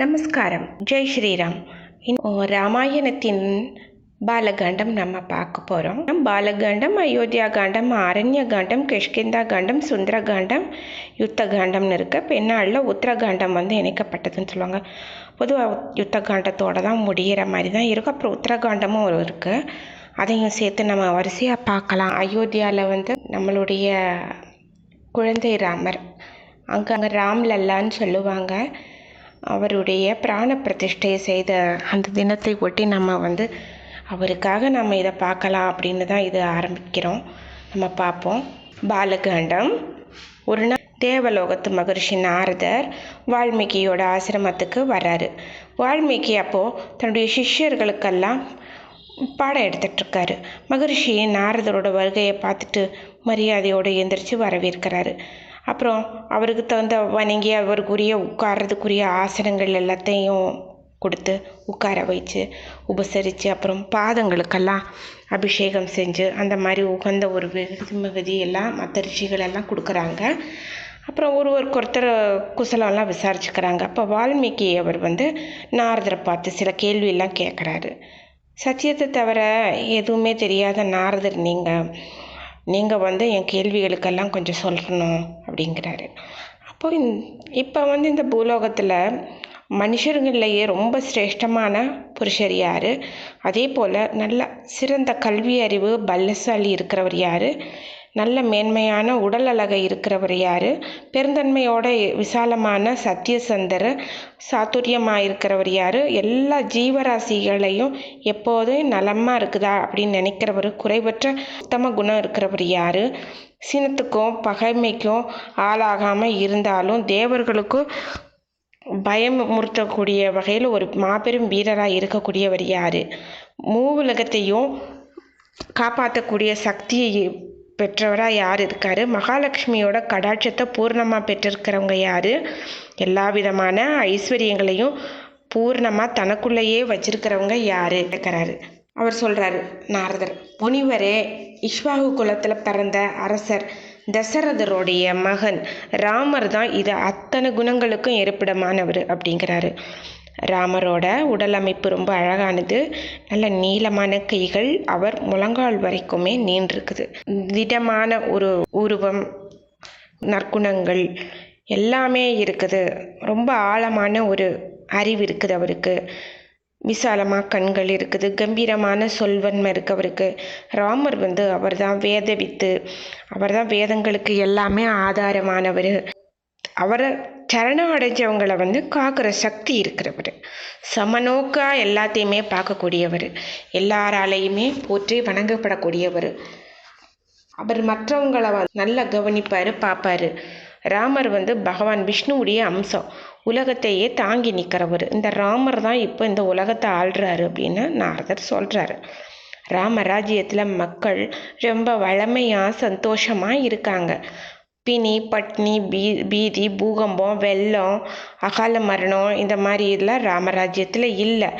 நமஸ்காரம். ஜெய் ஸ்ரீராம். ராமாயணத்தின் பாலகாண்டம் நம்ம பார்க்க போகிறோம். பாலகாண்டம், அயோத்தியா காண்டம், ஆரண்ய காண்டம், கிஷ்கிந்தா காண்டம், சுந்தரகாண்டம், யுத்த காண்டம்னு இருக்க பெண்ணாளில் உத்தரகாண்டம் இணைக்கப்பட்டதுன்னு சொல்லுவாங்க. பொதுவாக யுத்த காண்டத்தோடு தான் முடிகிற மாதிரி தான் இருக்கும். அப்புறம் உத்தரகாண்டமும் ஒரு இருக்குது. அதையும் சேர்த்து நம்ம வரிசையாக பார்க்கலாம். அயோத்தியாவில் நம்மளுடைய குழந்தை ராமர், அங்கே ராம்லல்லான்னு சொல்லுவாங்க. அவருடைய பிராண பிரதிஷ்டை செய்த அந்த தினத்தை ஒட்டி நம்ம அவருக்காக நம்ம இதை பார்க்கலாம் அப்படின்னு தான் இது ஆரம்பிக்கிறோம். நம்ம பார்ப்போம். பாலகாண்டம். ஒரு நாள் தேவலோகத்து மகரிஷி நாரதர் வால்மீகியோட ஆசிரமத்துக்கு வர்றாரு. வால்மீகி அப்போது தன்னுடைய சிஷ்யர்களுக்கெல்லாம் பாடம் எடுத்துட்ருக்காரு. மகரிஷி நாரதரோட வருகையை பார்த்துட்டு மரியாதையோடு எந்திரிச்சு வரவேற்கிறாரு. அப்புறம் அவருக்கு தகுந்த வணங்கி அவருக்குரிய உட்கார்றதுக்குரிய ஆசனங்கள் எல்லாத்தையும் கொடுத்து உட்கார வச்சு உபசரித்து, அப்புறம் பாதங்களுக்கெல்லாம் அபிஷேகம் செஞ்சு அந்த மாதிரி உகந்த ஒரு வெகுமதி எல்லாம் மற்ற ரிஷிகளெல்லாம் கொடுக்குறாங்க. அப்புறம் ஒருவருக்கு ஒருத்தர் குசலம்லாம் விசாரிச்சுக்கிறாங்க. அப்போ வால்மீகி அவர் நாரதரை பார்த்து சில கேள்வியெல்லாம் கேட்குறாரு. சத்தியத்தை தவிர எதுவுமே தெரியாத நாரதர் நீங்கள் என் கேள்விகளுக்கெல்லாம் கொஞ்சம் சொல்லணும் அப்படிங்கிறாரு. அப்போ இப்போ இந்த பூலோகத்தில் மனுஷர்களையே ரொம்ப சிரேஷ்டமான புருஷர் யார், அதே போல் நல்ல சிறந்த கல்வி அறிவு பலசாலி இருக்கிறவர் யார், நல்ல மேன்மையான உடல் அழகை இருக்கிறவர் யார், பெருந்தன்மையோட விசாலமான சத்தியசந்தர் சாத்துரியமாக இருக்கிறவர் யார், எல்லா ஜீவராசிகளையும் எப்போதும் நலமாக இருக்குதா அப்படின்னு நினைக்கிறவர், குறைவற்ற உத்தம குணம் இருக்கிறவர் யார், சினத்துக்கும் பகைமைக்கும் ஆளாகாமல் இருந்தாலும் தேவர்களுக்கும் பயமுறுத்தக்கூடிய வகையில் ஒரு மாபெரும் வீரராக இருக்கக்கூடியவர் யார், மூவுலகத்தையும் காப்பாற்றக்கூடிய சக்தியை பெற்றவராக யார் இருக்கார், மகாலட்சுமியோட கடாட்சத்தை பூர்ணமாக பெற்றிருக்கிறவங்க யார், எல்லா விதமான ஐஸ்வர்யங்களையும் பூர்ணமாக தனக்குள்ளேயே வச்சிருக்கிறவங்க யார் இருக்கிறாரு. அவர் சொல்கிறாரு, நாரதர் முனிவரே, இஷ்வாகு குலத்தில் பிறந்த அரசர் தசரதருடைய மகன் ராமர் தான் இது அத்தனை குணங்களுக்கும் இருப்பிடமானவர் அப்படிங்கிறாரு. ராமரோட உடல் அமைப்பு ரொம்ப அழகானது. நல்ல நீளமான கைகள், அவர் முழங்கால் வரைக்குமே நீண்டிருக்குது. திடமான ஒரு உருவம், நற்குணங்கள் எல்லாமே இருக்குது. ரொம்ப ஆழமான ஒரு அறிவு இருக்குது அவருக்கு. விசாலமாக கண்கள் இருக்குது. கம்பீரமான சொல்வன்மை இருக்குது அவருக்கு. ராமர் அவர் தான் வேத வித்து, அவர் தான் வேதங்களுக்கு எல்லாமே ஆதாரமானவர். அவரை சரணம் அடைஞ்சவங்களை காக்கிற சக்தி இருக்கிறவர். சமநோக்கா எல்லாத்தையுமே பார்க்கக்கூடியவர், எல்லாராலையுமே போற்றி வணங்கப்படக்கூடியவர். அவர் மற்றவங்களை நல்லா கவனிப்பார், பார்ப்பார். ராமர் பகவான் விஷ்ணுவுடைய அம்சம், உலகத்தையே தாங்கி நிற்கிறவர். இந்த ராமர் தான் இப்போ இந்த உலகத்தை ஆள்றாரு அப்படின்னு நாரதர் சொல்கிறாரு. ராமராஜ்யத்தில் மக்கள் ரொம்ப வளமையாக சந்தோஷமாக இருக்காங்க. பிணி, பட்னி, பீதி, பூகம்பம், வெள்ளம், அகால மரணம் இந்த மாதிரி இதெல்லாம் ராமராஜ்யத்தில் இல்லை.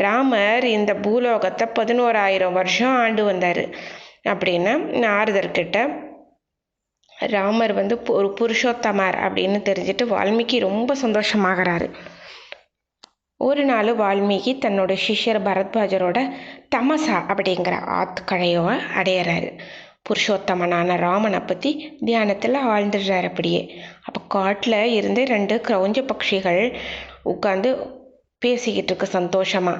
ராமர் இந்த பூலோகத்தை 11,000 வருஷம் ஆண்டு வந்தார் அப்படின்னு நாரதர்கிட்ட ராமர் ஒரு புருஷோத்தமர் அப்படின்னு தெரிஞ்சுட்டு வால்மீகி ரொம்ப சந்தோஷமாகறாரு. ஒரு நாள் வால்மீகி தன்னோட சிஷ்யர் பரத்வாஜரோட தமசா அப்படிங்கிற ஆத்துக்கழையோ அடையிறாரு. புருஷோத்தமனான ராமனை பற்றி தியானத்தில் ஆழ்ந்துடுறாரு அப்படியே. அப்போ காட்டில் இருந்து 2 கிரௌஞ்ச பட்சிகள் உட்காந்து பேசிக்கிட்டு இருக்கு சந்தோஷமாக.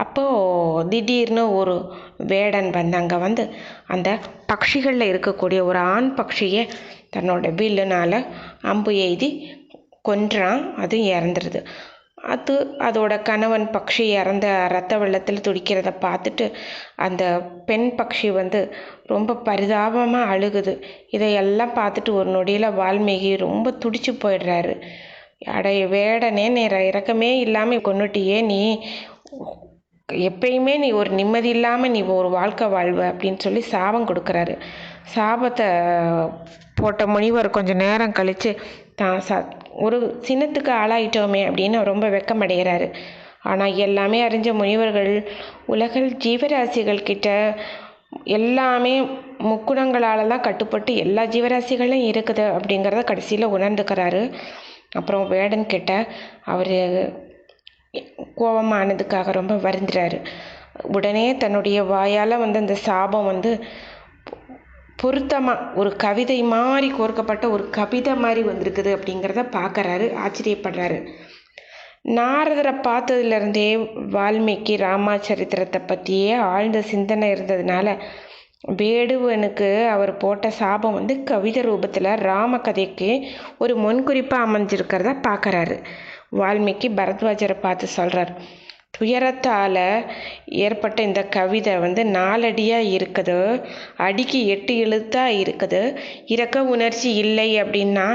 அப்போது திடீர்னு ஒரு வேடன் அங்கே அந்த பட்சிகளில் இருக்கக்கூடிய ஒரு ஆண் பட்சியை தன்னோட வில்லுனால் அம்பு எய்தி கொன்றான். அது இறந்துடுது. அதோட கணவன் பட்சி இறந்த ரத்த வெள்ளத்தில் துடிக்கிறத பார்த்துட்டு அந்த பெண் பட்சி ரொம்ப பரிதாபமாக அழுகுது. இதையெல்லாம் பார்த்துட்டு ஒரு நொடியில் வால்மீகி ரொம்ப துடிச்சு போயிடுறாரு. வேடனே, நீ இறக்கமே இல்லாமல் கொன்னுட்டியே, நீ எப்பயுமே நீ ஒரு நிம்மதி இல்லாமல் நீ ஒரு வாழ்க்கை வாழ்வ அப்படின்னு சொல்லி சாபம் கொடுக்குறாரு. சாபத்தை போட்ட முனிவர் கொஞ்சம் நேரம் கழித்து தான் ஒரு சின்னத்துக்கு ஆளாயிட்டோமே அப்படின்னு ரொம்ப வெக்கமடைகிறாரு. ஆனால் எல்லாமே அறிஞ்ச முனிவர்கள் உலகில் ஜீவராசிகள் கிட்ட எல்லாமே முக்குணங்களால் தான் கட்டுப்பட்டு எல்லா ஜீவராசிகளும் இருக்குது அப்படிங்கிறத கடைசியில் உணர்ந்துக்கிறாரு. அப்புறம் வேடன் கிட்ட அவர் கோபமானதுக்காக ரொம்ப வருந்துறாரு. உடனே தன்னுடைய வாயால் வந்து அந்த சாபம் வந்து பொருத்தமாக ஒரு கவிதை மாதிரி கோர்க்கப்பட்ட ஒரு கவிதை மாதிரி வந்திருக்குது அப்படிங்கிறத பார்க்குறாரு, ஆச்சரியப்படுறாரு. நாரதரை பார்த்ததுலேருந்தே வால்மீகி ராமாச்சரித்திரத்தை பற்றியே ஆழ்ந்த சிந்தனை இருந்ததுனால வேடுவனுக்கு அவர் போட்ட சாபம் வந்து கவிதை ரூபத்தில் ராமகதைக்கு ஒரு முன்குறிப்பாக அமைஞ்சிருக்கிறத பார்க்குறாரு. வால்மீகி பரத்வாஜரை பார்த்து சொல்கிறார், துயரத்தால் ஏற்பட்ட இந்த கவிதை வந்து 4 அடியாக இருக்குது, அடிக்கு 8 எழுத்தாக இருக்குது. இரக்க உணர்ச்சி இல்லை அப்படின்னா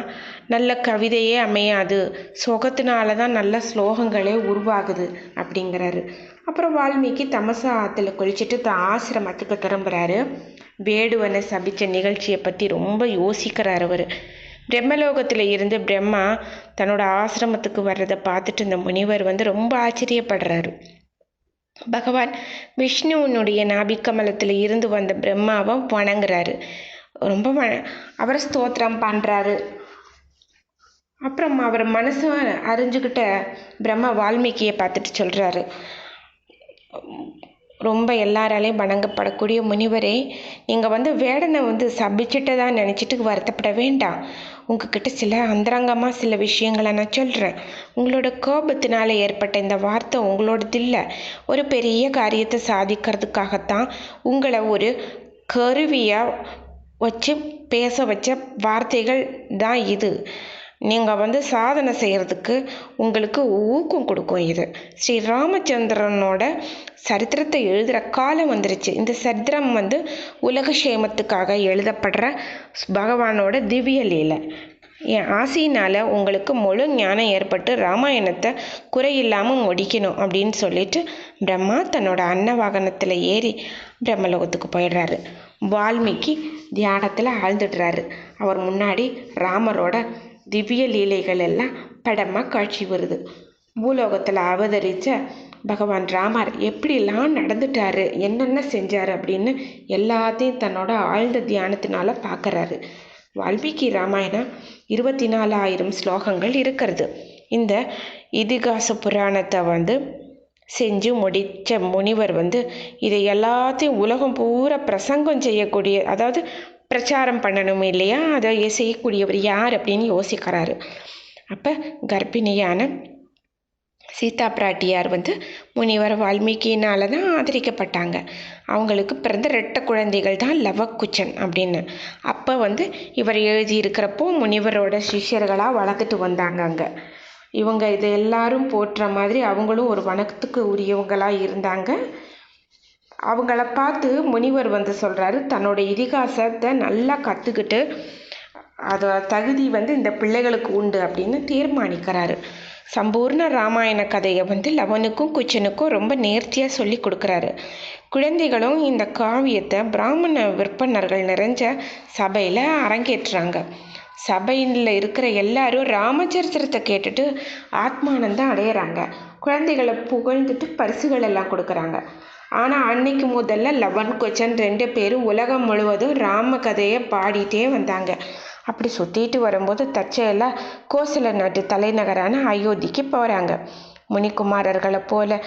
நல்ல கவிதையே அமையாது, சுகத்தினால தான் நல்ல ஸ்லோகங்களே உருவாகுது அப்படிங்கிறாரு. அப்புறம் வால்மீகி தமசா ஆற்றுல குளிச்சுட்டு ஆசிரமத்துக்கு திரும்புகிறாரு. வேடுவனை சபித்த நிகழ்ச்சியை பற்றி ரொம்ப யோசிக்கிறார் அவர். பிரம்மலோகத்தில் இருந்து பிரம்மா தன்னோட ஆசிரமத்துக்கு வர்றதை பார்த்துட்டு இந்த முனிவர் வந்து ரொம்ப ஆச்சரியப்படுறாரு. பகவான் விஷ்ணுவனுடைய நாபிக்கமலத்தில் இருந்து வந்த பிரம்மாவை வணங்குறாரு. ரொம்ப அவரை ஸ்தோத்திரம் பண்ணுறாரு. அப்புறம் அவர் மனசை அறிஞ்சுக்கிட்ட பிரம்மா வால்மீகியை பார்த்துட்டு சொல்கிறாரு, ரொம்ப எல்லாராலையும் வணங்கப்படக்கூடிய முனிவரே, நீங்கள் வந்து வேடனை வந்து சபிச்சுட்டதான் நினச்சிட்டு வருத்தப்பட வேண்டாம். உங்ககிட்ட சில அந்தரங்கமாக சில விஷயங்களை நான் சொல்கிறேன். உங்களோட கோபத்தினால ஏற்பட்ட இந்த வார்த்தை உங்களோடது இல்லை. ஒரு பெரிய காரியத்தை சாதிக்கிறதுக்காகத்தான் உங்களை ஒரு கருவியாக வச்சு பேச வச்ச வார்த்தைகள் தான் இது. நீங்கள் வந்து சாதனை செய்கிறதுக்கு உங்களுக்கு ஊக்கம் கொடுக்கும் இது. ஸ்ரீ ராமச்சந்திரனோட சரித்திரத்தை எழுதுகிற காலம் வந்துருச்சு. இந்த சரித்திரம் வந்து உலக சேமத்துக்காக எழுதப்படுற பகவானோட திவ்ய லீலை. என் ஆசையினால் உங்களுக்கு முழு ஞானம் ஏற்பட்டு ராமாயணத்தை குறையில்லாமல் முடிக்கணும் அப்படின்னு சொல்லிட்டு பிரம்மா தன்னோட அன்ன வாகனத்தில் ஏறி பிரம்மலோகத்துக்கு போயிடுறாரு. வால்மீகி தியானத்தில் ஆழ்ந்துடுறாரு. அவர் முன்னாடி ராமரோட திவ்ய லீலைகள் எல்லாம் படமாக காட்சி வருது. பூலோகத்தில் அவதரித்த பகவான் ராமர் எப்படிலாம் நடந்துட்டாரு, என்னென்ன செஞ்சார் அப்படின்னு எல்லாத்தையும் தன்னோட ஆழ்ந்த தியானத்தினால பார்க்குறாரு. வால்மீகி ராமாயணம் 24,000 ஸ்லோகங்கள் இருக்கிறது. இந்த இதிகாச புராணத்தை வந்து செஞ்சு முடித்த முனிவர் வந்து இதை எல்லாத்தையும் உலகம் பூரா பிரசங்கம் செய்யக்கூடிய, அதாவது பிரச்சாரம் பண்ணணும் இல்லையா, அதை செய்யக்கூடியவர் யார் அப்படின்னு யோசிக்கிறாரு. அப்போ கர்ப்பிணியான சீதா பிராட்டியார் வந்து முனிவர் வால்மீகியினால தான் ஆதரிக்கப்பட்டாங்க. அவங்களுக்கு பிறந்த 2 குழந்தைகள் தான் லவக்குச்சன் அப்படின்னு. அப்போ வந்து இவர் எழுதியிருக்கிறப்போ முனிவரோட சிஷ்யர்களாக வளர்த்துட்டு வந்தாங்க. அங்கே இவங்க இதை எல்லாரும் போற்ற மாதிரி அவங்களும் ஒரு வணக்கத்துக்கு உரியவங்களாக இருந்தாங்க. அவங்கள பார்த்து முனிவர் வந்து சொல்கிறாரு, தன்னோட இதிகாசத்தை நல்லா கற்றுக்கிட்டு அதோட தகுதி வந்து இந்த பிள்ளைகளுக்கு உண்டு அப்படின்னு தீர்மானிக்கிறாரு. சம்பூர்ண ராமாயண கதையை வந்து லவனுக்கும் குச்சனுக்கும் ரொம்ப நேர்த்தியாக சொல்லி கொடுக்குறாரு. குழந்தைகளும் இந்த காவியத்தை பிராமண விற்பனர்கள் நிறைஞ்ச சபையில் அரங்கேற்றுறாங்க. சபையில் இருக்கிற எல்லாரும் ராமச்சரித்திரத்தை கேட்டுட்டு ஆத்மானந்தம் அடையிறாங்க. குழந்தைகளை புகழ்ந்துட்டு பரிசுகள் எல்லாம் கொடுக்குறாங்க. ஆனால் அன்னைக்கு முதல்ல லவன் கொச்சன் 2 பேரும் உலகம் முழுவதும் ராம கதையை பாடிட்டே வந்தாங்க. அப்படி சுற்றிட்டு வரும்போது தற்செயலாக கோசல நாட்டு தலைநகரான அயோத்திக்கு போகிறாங்க. முனிக்குமாரர்களை போல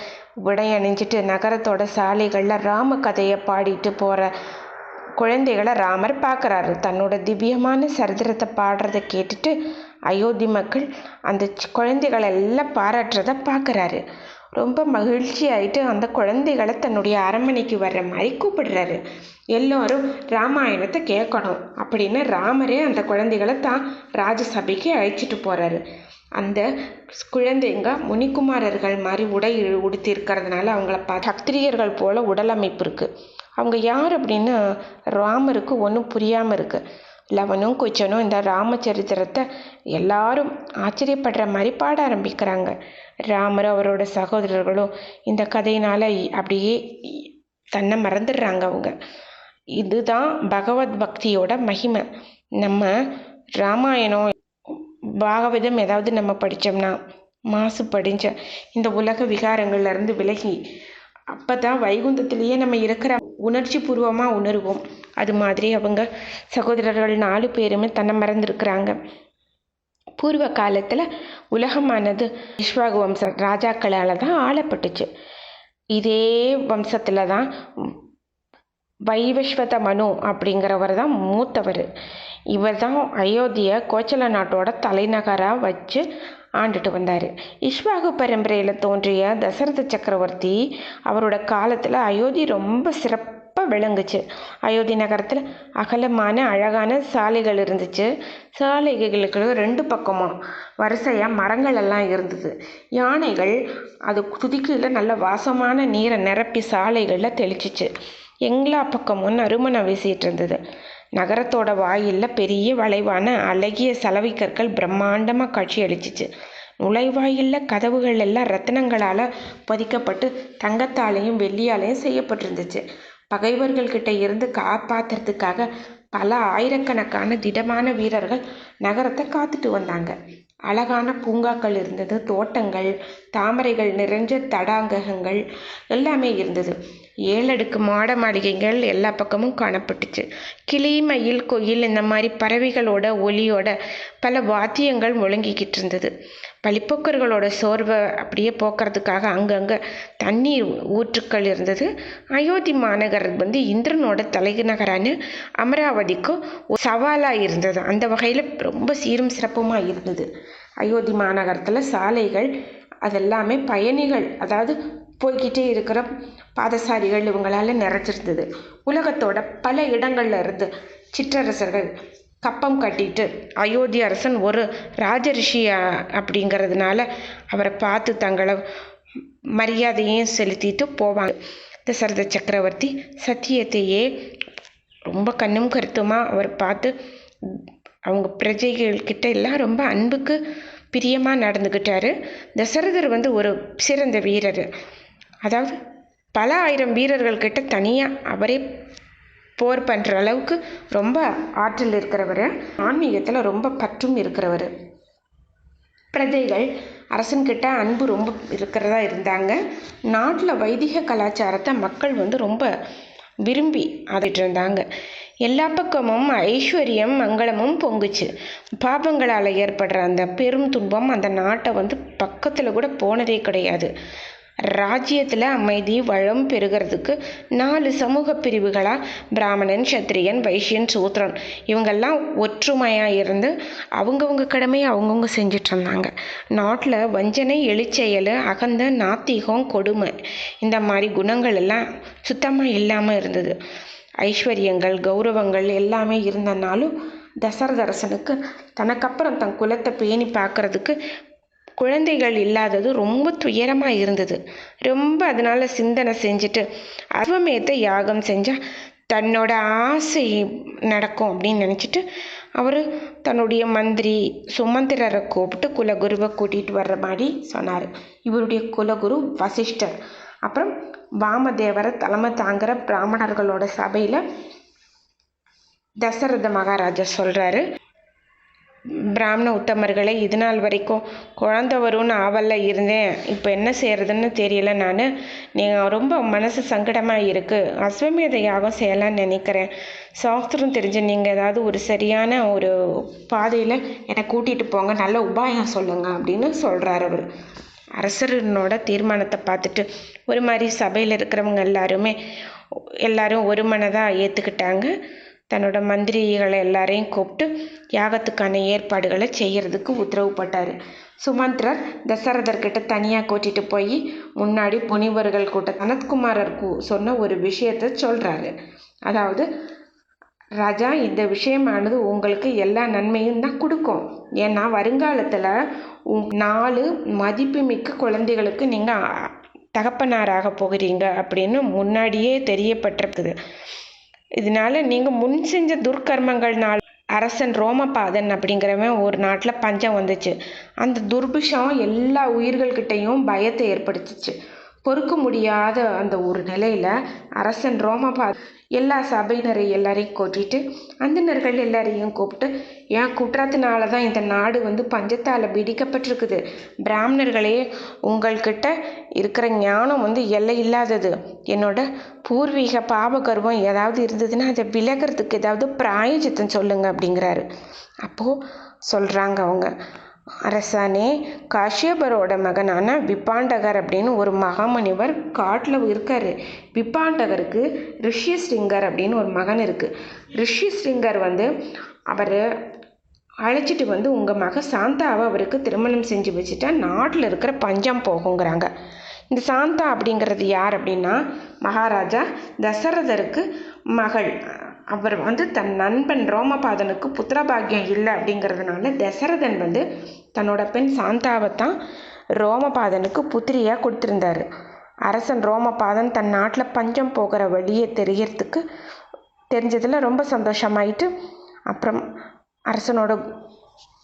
உடை அணிஞ்சிட்டு நகரத்தோட சாலைகளில் ராம கதையை பாடிட்டு போகிற குழந்தைகளை ராமர் பார்க்குறாரு. தன்னோட திவ்யமான சரித்திரத்தை பாடுறதை கேட்டுட்டு அயோத்தி மக்கள் அந்த குழந்தைகளை எல்லாம் பாராட்டுறதை பார்க்குறாரு. ரொம்ப மகிழ்ச்சி ஆகிட்டு அந்த குழந்தைகளை தன்னுடைய அரண்மனைக்கு வர்ற மாதிரி கூப்பிடுறாரு. எல்லோரும் ராமாயணத்தை கேட்கணும் அப்படின்னு ராமரே அந்த குழந்தைகளை தான் ராஜசபைக்கு அழைச்சிட்டு போகிறாரு. அந்த குழந்தைங்க முனிக்குமாரர்கள் மாதிரி உடை உடுத்திருக்கிறதுனால அவங்கள சத்திரியர்கள் போல் உடல் அமைப்பு இருக்குது. அவங்க யார் அப்படின்னு ராமருக்கு ஒன்றும் புரியாமல் இருக்குது. லவனும் குச்சனும் இந்த ராமச்சரித்திரத்தை எல்லாரும் ஆச்சரியப்படுற மாதிரி பாட ஆரம்பிக்கிறாங்க. ராமர் அவரோட சகோதரர்களும் இந்த கதையினால் அப்படியே தன்னை மறந்துடுறாங்க. அவங்க இதுதான் பகவத் பக்தியோட மகிமை. நம்ம ராமாயணம் பாகவதம் ஏதாவது நம்ம படித்தோம்னா மாசு படிஞ்ச இந்த உலக விகாரங்கள்லேருந்து விலகி அப்போ தான் வைகுந்தத்திலேயே நம்ம இருக்கிற உணர்ச்சி பூர்வமாக உணர்வோம். அது மாதிரி அவங்க சகோதரர்கள் 4 பேருமே தன்னை மறந்துருக்குறாங்க. பூர்வ காலத்தில் உலகமானது இக்ஷ்வாகு வம்ச ராஜாக்களால் தான் ஆளப்பட்டுச்சு. இதே வம்சத்தில் தான் வைவஸ்வத மனு அப்படிங்கிறவர் தான் மூத்தவர். இவர் தான் அயோத்தியை கோச்சல நாட்டோட தலைநகராக வச்சு ஆண்டுட்டு வந்தார். இக்ஷ்வாகு பரம்பரையில் தோன்றிய தசரத சக்கரவர்த்தி அவரோட காலத்தில் அயோத்தி ரொம்ப சிறப்பாக விளங்குச்சு. அயோத்தி நகரத்தில் அகலமான அழகான சாலைகள் இருந்துச்சு. சாலைகளுக்கு 2 பக்கமும் வரிசையாக மரங்கள் எல்லாம் இருந்தது. யானைகள் அது துதிக்கையில் நல்ல வாசமான நீரை நிரப்பி சாலைகளில் தெளிச்சிச்சு. எல்லா பக்கமும் நறுமணம் வீசிட்டு இருந்தது. நகரத்தோட வாயிலில் பெரிய வளைவான அழகிய சலவை கற்கள் பிரம்மாண்டமாக காட்சி அளிச்சிச்சு. நுழைவாயிலில் கதவுகள் எல்லாம் ரத்தினங்களால் பதிக்கப்பட்டு தங்கத்தாலையும் வெள்ளியாலையும் செய்யப்பட்டிருந்துச்சு. பகைவர்கள்கிட்ட இருந்து காப்பாற்றுறதுக்காக பல ஆயிரக்கணக்கான திடமான வீரர்கள் நகரத்தை காத்துட்டு வந்தாங்க. அழகான பூங்காக்கள் இருந்தது. தோட்டங்கள், தாமரைகள் நிறைஞ்ச தடாகங்கள் எல்லாமே இருந்தது. 7 அடுக்கு மாட மாளிகைகள் எல்லா பக்கமும் காணப்பட்டுச்சு. கிளி, மயில், கோயில் இந்த மாதிரி பறவைகளோட ஒலியோட பல வாத்தியங்கள் முழங்கிக்கிட்டு இருந்தது. வழிப்போக்கர்களோட சோர்வை அப்படியே போக்குறதுக்காக அங்கங்கே தண்ணீர் ஊற்றுக்கள் இருந்தது. அயோத்தி மாநகர் இந்திரனோட தலைநகரான அமராவதிக்கு சவாலாக இருந்தது. அந்த வகையில் ரொம்ப சீரும் சிறப்புமாக இருந்தது. அயோத்தி மாநகரத்தில் சாலைகள் அதெல்லாமே பயணிகள், அதாவது போய்கிட்டே இருக்கிற பாதசாரிகள் இவங்களால் நிறைஞ்சிருந்தது. உலகத்தோட பல இடங்கள்ல இருந்து சிற்றரசர்கள் கப்பம் கட்டிட்டு அயோத்தி அரசன் ஒரு ராஜரிஷி அப்படிங்கிறதுனால அவரை பார்த்து தங்களை மரியாதையும் செலுத்திட்டு போவாங்க. தசரத சக்கரவர்த்தி சத்தியத்தையே ரொம்ப கண்ணும் கருத்துமாக அவர் பார்த்து அவங்க பிரஜைகள்கிட்ட எல்லாம் ரொம்ப அன்புக்கு பிரியமாக நடந்துக்கிட்டாரு. தசரதர் ஒரு சிறந்த வீரர். அதாவது பல ஆயிரம் வீரர்கள்கிட்ட தனியாக அவரே போர் பண்ணுற அளவுக்கு ரொம்ப ஆற்றல் இருக்கிறவர். ஆன்மீகத்தில் ரொம்ப பற்றும் இருக்கிறவர். பிரஜைகள் அரசன்கிட்ட அன்பு ரொம்ப இருக்கிறதா இருந்தாங்க. நாட்டில் வைதிக கலாச்சாரத்தை மக்கள் ரொம்ப விரும்பி ஆடிட்டு இருந்தாங்க. எல்லா பக்கமும் ஐஸ்வர்யம் மங்களமும் பொங்குச்சு. பாபங்களால் ஏற்படுற அந்த பெரும் துன்பம் அந்த நாட்டை பக்கத்தில் கூட போனதே கிடையாது. ராஜ்யத்தில் அமைதி வளம் பெருகிறதுக்கு 4 சமூக பிரிவுகளாக பிராமணன், சத்திரியன், வைசியன், சூத்ரன் இவங்கெல்லாம் ஒற்றுமையாக இருந்து அவங்கவுங்க கடமையை அவங்கவுங்க செஞ்சிட்டு இருந்தாங்க. நாட்டில் வஞ்சனை, எலிச்செயல், அகந்த, நாத்திகம், கொடுமை இந்த மாதிரி குணங்கள் எல்லாம் சுத்தமாக இல்லாமல் இருந்தது. ஐஸ்வர்யங்கள், கௌரவங்கள் எல்லாமே இருந்தனாலும் தசரத அரசனுக்கு தனக்கப்புறம் தன் குலத்தை பேணி பார்க்கறதுக்கு குழந்தைகள் இல்லாதது ரொம்ப துயரமாக இருந்தது. ரொம்ப அதனால் சிந்தனை செஞ்சுட்டு அஸ்வமேத யாகம் செஞ்சால் தன்னோட ஆசை நடக்கும் அப்படின்னு நினச்சிட்டு அவர் தன்னுடைய மந்திரி சுமந்திரரை கூப்பிட்டு குலகுருவை கூட்டிகிட்டு வர்ற மாதிரி சொன்னார். இவருடைய குலகுரு வசிஷ்டர். அப்புறம் வாமதேவரை தலைமை தாங்குகிற பிராமணர்களோட சபையில் தசரத மகாராஜா சொல்கிறாரு, பிராமண உத்தமர்களை இது நாள் வரைக்கும் குழந்தை வரும்னு ஆவலில் இருந்தேன். இப்போ என்ன செய்கிறதுன்னு தெரியல. நீங்கள் ரொம்ப மனசு சங்கடமாக இருக்குது. அஸ்வமேத யாகம் செய்யலான்னு நினைக்கிறேன். சாஸ்திரம் தெரிஞ்ச நீங்கள் ஏதாவது ஒரு சரியான ஒரு பாதையில் என்னை கூட்டிகிட்டு போங்க, நல்ல உபாயம் சொல்லுங்கள் அப்படின்னு சொல்கிறார் அவர். அரசனோட தீர்மானத்தை பார்த்துட்டு ஒரு மாதிரி சபையில் இருக்கிறவங்க எல்லாரும் ஒரு மனதாக ஏற்றுக்கிட்டாங்க. தன்னோட மந்திரிகளை எல்லாரையும் கூப்பிட்டு யாகத்துக்கான ஏற்பாடுகளை செய்கிறதுக்கு உத்தரவு போட்டார். சுமந்திரர் தசரதர்கிட்ட தனியாக கூட்டிகிட்டு போய் முன்னாடி முனிவர்கள் கூட்ட சனத்குமாரர் சொன்ன ஒரு விஷயத்த சொல்கிறாரு. அதாவது, ராஜா, இந்த விஷயமானது உங்களுக்கு எல்லா நன்மையும் தான் கொடுக்கும். ஏன்னா வருங்காலத்தில் 4 மதிப்புமிக்க குழந்தைகளுக்கு நீங்கள் தகப்பனாராக போகிறீங்க அப்படின்னு முன்னாடியே தெரியப்பட்டிருக்குது. இதனால நீங்கள் முன் செஞ்ச துர்க்கர்மங்கள்னால அரசன் ரோமபாதன் அப்படிங்கிறவன் ஒரு நாட்டில் பஞ்சம் வந்துச்சு. அந்த துர்பிஷம் எல்லா உயிர்கள்கிட்டையும் பயத்தை ஏற்படுத்திச்சு. பொறுக்க முடியாத அந்த ஒரு நிலையில் அரசன் ரோமபாதன் எல்லா சபையினரை எல்லாரையும் கூட்டிட்டு அந்தணர்கள் எல்லாரையும் கூப்பிட்டு, என் குற்றத்தினால தான் இந்த நாடு பஞ்சத்தால் பிடிக்கப்பட்டிருக்குது. பிராமணர்களே, உங்கள்கிட்ட இருக்கிற ஞானம் எல்லை இல்லாதது. என்னோட பூர்வீக பாபகர்வம் ஏதாவது இருந்ததுன்னா அதை விலகிறதுக்கு ஏதாவது பிராயச்சித்தம் சொல்லுங்க அப்படிங்கிறாரு. அப்போது சொல்கிறாங்க அவங்க, அரசானே, காஷ்யபரோட மகனான விபாண்டகர் அப்படின்னு ஒரு மகாமுனிவர் காட்டில் இருக்கார். விபாண்டகருக்கு ரிஷிஸ்ரிங்கர் அப்படின்னு ஒரு மகன் இருக்குது. ரிஷிஸ்ரிங்கர் அவர் அழைச்சிட்டு உங்கள் மக சாந்தாவை அவருக்கு திருமணம் செஞ்சு வச்சுட்டா நாட்டில் இருக்கிற பஞ்சம் போகுங்கிறாங்க. இந்த சாந்தா அப்படிங்கிறது யார் அப்படின்னா மகாராஜா தசரதருக்கு மகள். அவர் தன் நண்பன் ரோமபாதனுக்கு புத்திரபாகியம் இல்லை அப்படிங்கிறதுனால தசரதன் தன்னோட பெண் சாந்தாவை தான் ரோமபாதனுக்கு புத்திரியாக கொடுத்துருந்தாரு. அரசன் ரோமபாதன் தன் நாட்டில் பஞ்சம் போகிற வழியை தெரிஞ்சதில் ரொம்ப சந்தோஷமாயிட்டு அப்புறம் அரசனோட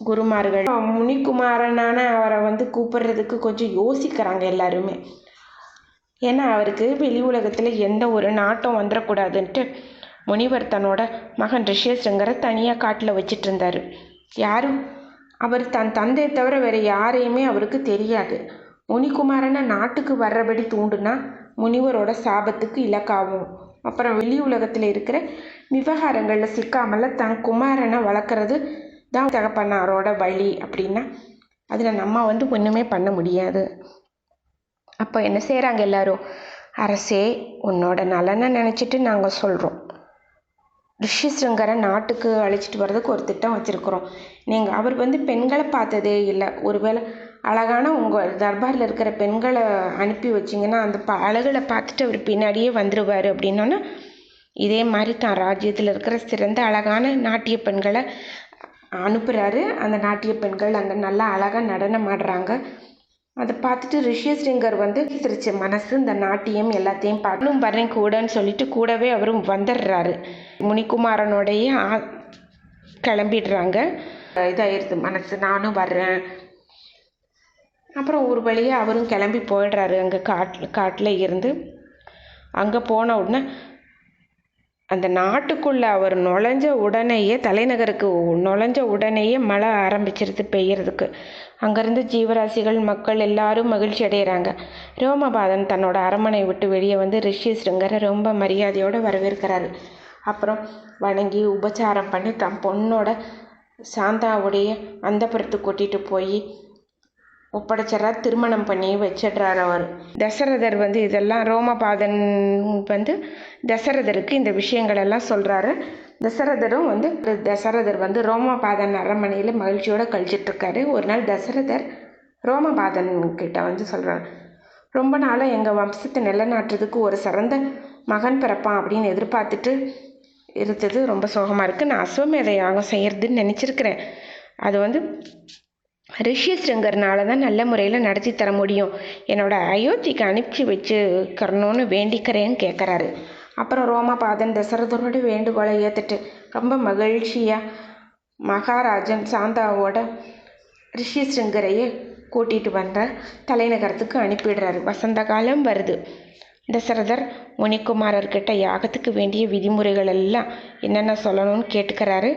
குருமார்கள் முனிக்குமாரனான அவரை கூப்பிடுறதுக்கு கொஞ்சம் யோசிக்கிறாங்க எல்லாருமே. ஏன்னா அவருக்கு வெளி உலகத்தில் எந்த ஒரு நாட்டம் வந்துடக்கூடாதுன்ட்டு முனிவர் தன்னோட மகன் ரிஷிஸ்ரிங்கரை தனியாக காட்டில் வச்சிட்டு இருந்தார். யாரும் அவர் தன் தந்தையை தவிர வேறு யாரையுமே அவருக்கு தெரியாது. முனிக்குமாரனை நாட்டுக்கு வர்றபடி தூண்டுனா முனிவரோட சாபத்துக்கு இலக்காகும். அப்புறம் வெளி உலகத்தில் இருக்கிற விவகாரங்களில் சிக்காமல் தன் குமாரனை வளர்க்குறது தான் தகப்பனாரோட வழி அப்படின்னா அதில் நம்ம ஒன்றுமே பண்ண முடியாது. அப்போ என்ன செய்கிறாங்க எல்லாரும், அரசே உன்னோட நலனை நினச்சிட்டு நாங்கள் சொல்கிறோம், ரிஷிஸ்ரிங்கரை நாட்டுக்கு அழைச்சிட்டு வர்றதுக்கு ஒரு திட்டம் வச்சுருக்குறோம். நீங்கள் அவர் பெண்களை பார்த்ததே இல்லை, ஒருவேளை அழகான உங்கள் தர்பாரில் இருக்கிற பெண்களை அனுப்பி வச்சிங்கன்னா அந்த அழகளை பார்த்துட்டு அவர் பின்னாடியே வந்துடுவார் அப்படின்னோன்னா இதே மாதிரி தான் ராஜ்யத்தில் இருக்கிற சிறந்த அழகான நாட்டிய பெண்களை அனுப்புகிறாரு. அந்த நாட்டிய பெண்கள் அங்கே நல்லா அழகாக நடனம் ஆடுறாங்க. அதை பார்த்துட்டு ரிஷிஸ்ரிங்கர் திருச்ச மனசு இந்த நாட்டியம் எல்லாத்தையும் பார்க்கணும் வர்றேன் கூடன்னு சொல்லிட்டு கூடவே அவரும் வந்துடுறாரு. முனிக்குமாரனோடையே கிளம்பிடுறாங்க. இதாகிடுது மனசு, நானும் வர்றேன். அப்புறம் ஒரு வழியாக அவரும் கிளம்பி போயிடுறாரு. அங்கே காட்டில் இருந்து அங்கே போன உடனே அந்த நாட்டுக்குள்ளே அவர் நுழைஞ்ச உடனேயே தலைநகருக்கு நுழைஞ்ச உடனேயே மழை ஆரம்பிச்சிருது பெய்யறதுக்கு. அங்கேருந்து ஜீவராசிகள் மக்கள் எல்லாரும் மகிழ்ச்சி அடைகிறாங்க. ரோமபாதன் தன்னோட அரண்மனை விட்டு வெளியே ரிஷிஸ்ரிங்கரை ரொம்ப மரியாதையோடு வரவேற்கிறாரு. அப்புறம் வணங்கி உபச்சாரம் பண்ணி தன் பொண்ணோட சாந்தாவுடைய அந்தப்புறத்துக்கு கூட்டிகிட்டு போய் ஒப்படைச்சிட்றார். திருமணம் பண்ணி வச்சிடுறார் அவர். தசரதர் இதெல்லாம் ரோமபாதன் தசரதருக்கு இந்த விஷயங்களெல்லாம் சொல்கிறாரு. தசரதர் ரோமபாதன் அரண்மனையில் மகிழ்ச்சியோடு கழிச்சிட்ருக்காரு. ஒரு நாள் தசரதர் ரோமபாதன் கிட்ட சொல்கிறார், ரொம்ப நாளாக எங்கள் வம்சத்தை நிலநாட்டுறதுக்கு ஒரு சிறந்த மகன் பிறப்பான் அப்படின்னு எதிர்பார்த்துட்டு இருந்தது ரொம்ப சோகமாக இருக்குது. நான் அஸ்வமேத யாகம் செய்கிறதுன்னு நினச்சிருக்கிறேன். அது ரிஷிஸ்ரிங்கர்னால தான் நல்ல முறையில் நடத்தி தர முடியும். என்னோட அயோத்திக்கு அனுப்பிச்சி வச்சுக்கிறணும்னு வேண்டிக்கிறேன்னு கேட்குறாரு. அப்புறம் ரோமபாதன் தசரதரோட வேண்டுகோளை ஏற்றுட்டு ரொம்ப மகிழ்ச்சியாக மகாராஜன் சாந்தாவோட ரிஷிஸ்ரிங்கரையே கூட்டிகிட்டு வந்த தலைநகரத்துக்கு அனுப்பிடுறாரு. வசந்த காலம் வருது. தசரதர் முனிக்குமாரர்கிட்ட யாகத்துக்கு வேண்டிய விதிமுறைகள் எல்லாம் என்னென்ன சொல்லணும்னு கேட்டுக்கிறாரு.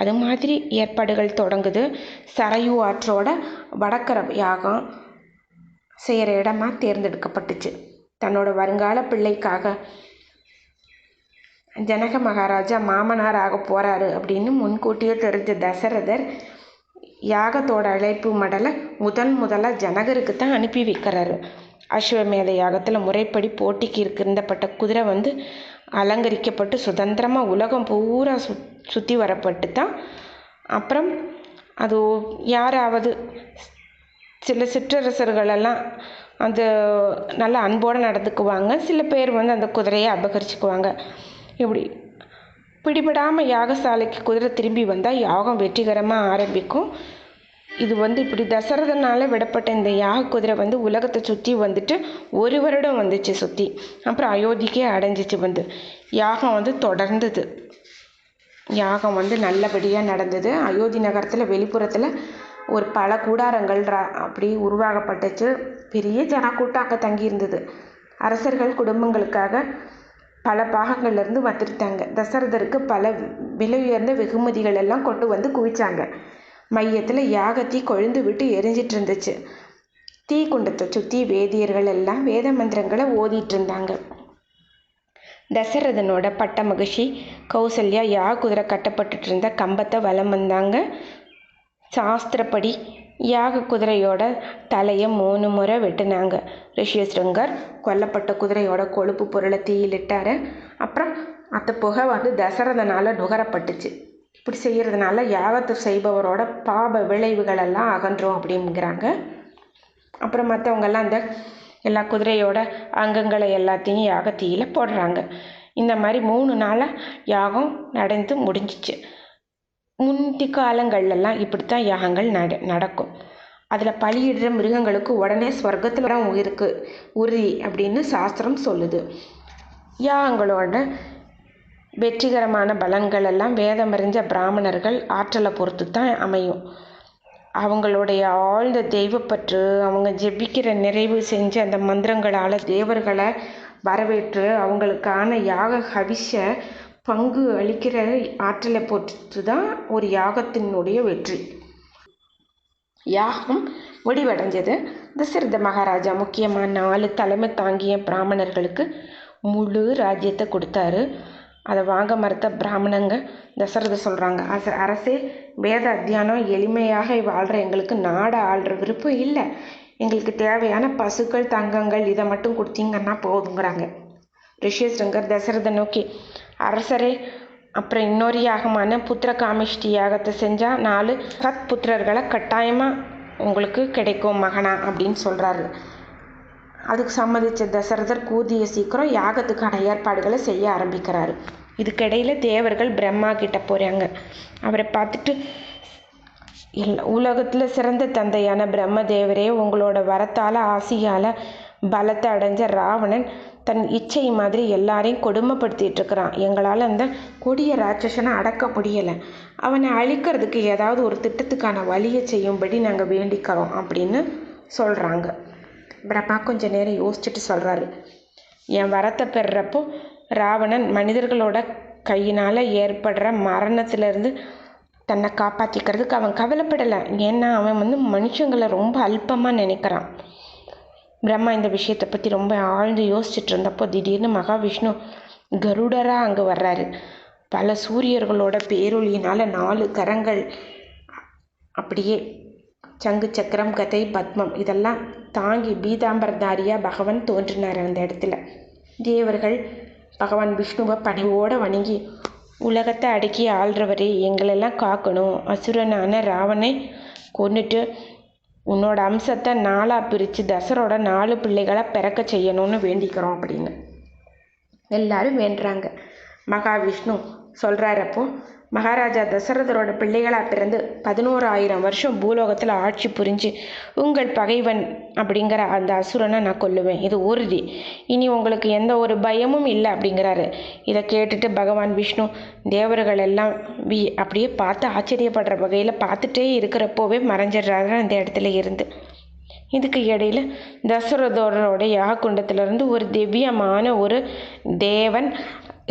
அது மாதிரி ஏற்பாடுகள் தொடங்குது. சரையு ஆற்றோட வடக்கர யாகம் செய்கிற இடமா தேர்ந்தெடுக்கப்பட்டுச்சு. தன்னோட வருங்கால பிள்ளைக்காக ஜனக மகாராஜா மாமனார் ஆக போகிறாரு அப்படின்னு முன்கூட்டியே தெரிஞ்ச தசரதர் யாகத்தோட அழைப்பு மடலை முதலாக ஜனகருக்கு தான் அனுப்பி வைக்கிறாரு. அஸ்வமேத யாகத்தில் முறைப்படி போட்டிக்கு இருந்தப்பட்ட குதிரை அலங்கரிக்கப்பட்டு சுதந்திரமாக உலகம் பூரா சுற்றி வரப்பட்டு தான் அப்புறம் அது யாராவது சில சிற்றரசர்களெல்லாம் அந்த நல்ல அன்போடு நடந்துக்குவாங்க. சில பேர் அந்த குதிரையை அபகரிச்சுக்குவாங்க. இப்படி பிடிபடாமல் யாகசாலைக்கு குதிரை திரும்பி வந்தால் யாகம் வெற்றிகரமாக ஆரம்பிக்கும். இது இப்படி தசரதனால் விடப்பட்ட இந்த யாக குதிரை உலகத்தை சுற்றி ஒரு வருடம் வந்துச்சு சுற்றி. அப்புறம் அயோத்திக்கே அடைஞ்சிச்சு. யாகம் தொடர்ந்தது. யாகம் நல்லபடியாக நடந்தது. அயோத்தி நகரத்தில் வெளிப்புறத்தில் ஒரு பல கூடாரங்கள் அப்படி உருவாகப்பட்டுச்சு. பெரிய ஜனக்கூட்டம் அங்கே தங்கியிருந்தது. அரசர்கள் குடும்பங்களுக்காக பல பாகங்கள்லேருந்து வந்துருந்தாங்க. தசரதருக்கு பல விலை உயர்ந்த வெகுமதிகள் எல்லாம் கொண்டு குவிச்சாங்க. மையத்தில் யாகத்தீ கொழுந்து விட்டு எரிஞ்சிட்டு இருந்துச்சு. தீ குண்டத்தை சுற்றி வேதியர்கள் எல்லாம் வேத மந்திரங்களை ஓதிட்டு இருந்தாங்க. தசரதனோட பட்ட மகிழ்ச்சி கௌசல்யா குதிரை கட்டப்பட்டுட்டு இருந்த கம்பத்தை வலம் வந்தாங்க. சாஸ்திரப்படி யாக குதிரையோட தலையை 3 முறை வெட்டினாங்க. ரிஷியஸ்ருங்கர் கொல்லப்பட்ட குதிரையோட கொழுப்பு பொருளை தீயிலிட்டார். அப்புறம் அந்த புகை தசரதனால் நுகரப்பட்டுச்சு. இப்படி செய்கிறதுனால யாகத்தை செய்பவரோட பாப விளைவுகளெல்லாம் அகன்றும் அப்படிங்கிறாங்க. அப்புறம் மற்றவங்கெல்லாம் அந்த எல்லா குதிரையோட அங்கங்களை எல்லாத்தையும் யாகத்தீயில் போடுறாங்க. இந்த மாதிரி 3 நாளாக யாகம் நடந்து முடிஞ்சிச்சு. முந்தி காலங்கள்லாம் இப்படித்தான் யாகங்கள் நடக்கும். அதில் பலியிடுற மிருகங்களுக்கு உடனே ஸ்வர்க்கத்தில் உயிருக்கு உறுதி அப்படின்னு சாஸ்திரம் சொல்லுது. யாகங்களோட வெற்றிகரமான பலன்கள் எல்லாம் வேதமறிஞ்ச பிராமணர்கள் ஆற்றலை பொறுத்து தான் அமையும். அவங்களுடைய ஆழ்ந்த தெய்வப்பற்று, அவங்க ஜெபிக்கிற நிறைவு செஞ்ச அந்த மந்திரங்களால் தேவர்களை வரவேற்று அவங்களுக்கான யாக ஹவிஷ பங்கு அளிக்கிற ஆற்றலை பொறுத்து தான் ஒரு யாகத்தினுடைய வெற்றி. யாகம் முடிவடைஞ்சது. தசரத மகாராஜா முக்கியமாக 4 தலைமை தாங்கிய பிராமணர்களுக்கு முழு ராஜ்யத்தை கொடுத்தாரு. அதை வாங்க மறுத்த பிராமணங்க தசரதர் சொல்கிறாங்க, அரசே, வேத அத்தியானம் எளிமையாக வாழ்கிற எங்களுக்கு நாடை ஆள்ற விருப்பம் இல்லை. எங்களுக்கு தேவையான பசுக்கள் தங்கங்கள் இதை மட்டும் கொடுத்தீங்கன்னா போதுங்கிறாங்க. ரிஷியஸ்ருங்கர் தசரதை நோக்கி, அரசரே, அப்புறம் இன்னொரு யாகமான புத்திர காமிஷ்டி யாகத்தை செஞ்சால் 4 சத் புத்திரர்களை கட்டாயமாக உங்களுக்கு கிடைக்கும் மகனா அப்படின்னு சொல்கிறாரு. அதுக்கு சம்மதித்த தசரதர் கூதிய சீக்கிரம் யாகத்துக்கான ஏற்பாடுகளை செய்ய ஆரம்பிக்கிறாரு. இதுக்கிடையில் தேவர்கள் பிரம்மா கிட்ட போகிறாங்க. அவரை பார்த்துட்டு, உலகத்தில் சிறந்த தந்தையான பிரம்மதேவரே, உங்களோட வரத்தால் ஆசியால் பலத்தை அடைஞ்ச ராவணன் தன் இச்சை மாதிரி எல்லாரையும் கொடுமைப்படுத்திட்டு இருக்கிறான். எங்களால் அந்த கொடிய ராட்சசனை அடக்க முடியலை. அவனை அழிக்கிறதுக்கு ஏதாவது ஒரு திட்டத்துக்கான வழியை செய்யும்படி நாங்கள் வேண்டிக்கிறோம் அப்படின்னு சொல்கிறாங்க. பிரம்மா கொஞ்சம் நேரம் யோசிச்சுட்டு சொல்கிறாரு, என் வரத்தை பெறுறப்போ ராவணன் மனிதர்களோட கையினால் ஏற்படுற மரணத்திலேருந்து தன்னை காப்பாற்றிக்கிறதுக்கு அவன் கவலைப்படலை. ஏன்னா அவன் மனுஷங்களை ரொம்ப அல்பமாக நினைக்கிறான். பிரம்மா இந்த விஷயத்தை பற்றி ரொம்ப ஆழ்ந்து யோசிச்சுட்டு இருந்தப்போ திடீர்னு மகாவிஷ்ணு கருடராக அங்கே வர்றாரு. பல சூரியர்களோட பேரொழியினால் 4 கரங்கள் அப்படியே சங்கு சக்கரம் கதை பத்மம் இதெல்லாம் தாங்கி பீதாம்பரதாரியாக பகவான் தோன்றினார். அந்த இடத்துல தேவர்கள் பகவான் விஷ்ணுவை பணிவோடு வணங்கி, உலகத்தை அடக்கி ஆள்றவரே, எங்களெல்லாம் காக்கணும். அசுரனான ராவனை கொண்டுட்டு உன்னோட அம்சத்தை 4ஆக பிரித்து தசரோட 4 பிள்ளைகளை பிறக்க செய்யணும்னு வேண்டிக்கிறோம் அப்படின்னு எல்லாரும் வேண்டுறாங்க. மகாவிஷ்ணு சொல்கிறாரப்போ, மகாராஜா தசரதரோட பிள்ளைகளாக பிறந்து 11,000 வருஷம் பூலோகத்தில் ஆட்சி புரிஞ்சு உங்கள் பகைவன் அப்படிங்கிற அந்த அசுரனை நான் கொல்லுவேன், இது உறுதி. இனி உங்களுக்கு எந்த ஒரு பயமும் இல்லை அப்படிங்கிறாரு. இதை கேட்டுட்டு பகவான் விஷ்ணு தேவர்கள் எல்லாம் அப்படியே பார்த்து ஆச்சரியப்படுற வகையில் பார்த்துட்டே இருக்கிறப்போவே மறைஞ்சிடுறாரு அந்த இடத்துல இருந்து. இதுக்கு இடையில தசரதரோட யாககுண்டத்திலிருந்து ஒரு திவ்யமான ஒரு தேவன்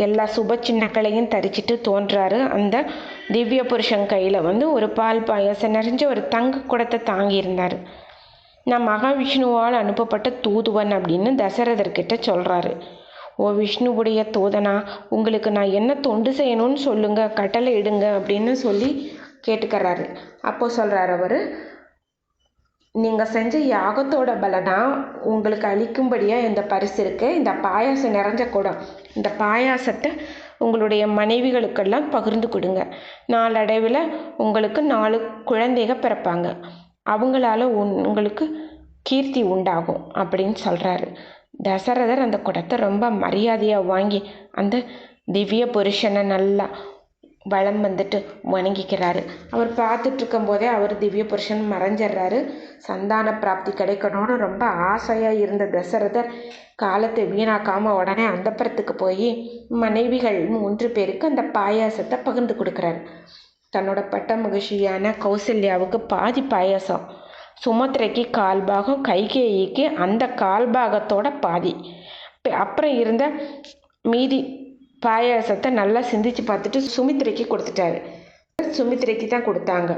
எல்லா சுப சின்னங்களையும் தரிச்சிட்டு தோன்றாரு. அந்த திவ்ய புருஷன் கையில் ஒரு பால் பாயசம் நிறைஞ்ச ஒரு தங்க குடத்தை தாங்கியிருந்தார். நான் மகாவிஷ்ணுவால் அனுப்பப்பட்ட தூதுவன் அப்படின்னு தசரதர்கிட்ட சொல்கிறாரு. ஓ விஷ்ணுவுடைய தூதனா, உங்களுக்கு நான் என்ன தொண்டு செய்யணும்னு சொல்லுங்க, கட்டளை இடுங்க அப்படின்னு சொல்லி கேட்டுக்கிறாரு. அப்போ சொல்கிறார் அவர், நீங்கள் செஞ்ச யாகத்தோட பலனா உங்களுக்கு அளிக்கும்படியாக இந்த பரிசு இருக்குது. இந்த பாயாசம் நிறைஞ்ச குடம், இந்த பாயாசத்தை உங்களுடைய மனைவிகளுக்கெல்லாம் பகிர்ந்து கொடுங்க. நாளடைவில் உங்களுக்கு 4 குழந்தைகள் பிறப்பாங்க. அவங்களால உங்களுக்கு கீர்த்தி உண்டாகும் அப்படின்னு சொல்கிறாரு. தசரதர் அந்த குடத்தை ரொம்ப மரியாதையாக வாங்கி அந்த திவ்ய புருஷனை நல்லா வளம் வணங்கிக்கிறாரு. அவர் பார்த்துட்டு இருக்கும்போதே அவர் திவ்ய புருஷன் மறைஞ்சிட்றாரு. சந்தான பிராப்தி கிடைக்கணும்னு ரொம்ப ஆசையாக இருந்த தசரதர் காலத்தை வீணாக்காமல் உடனே அந்தப்புறத்துக்கு போய் மனைவிகள் 3 பேருக்கு அந்த பாயாசத்தை பகிர்ந்து கொடுக்குறாரு. தன்னோட பட்ட மகிழ்ச்சியான கௌசல்யாவுக்கு பாதி பாயாசம், சுமத்ரைக்கு 1/4 பாகம், கைகேயிக்கு அந்த 1/4 பாகத்தோட பாதி, அப்புறம் இருந்த மீதி பாயாசத்தை நல்லா சிந்திச்சு பார்த்துட்டு சுமித்ரைக்கு கொடுத்துட்டாரு. சுமித்ரைக்கு தான் கொடுத்தாங்க.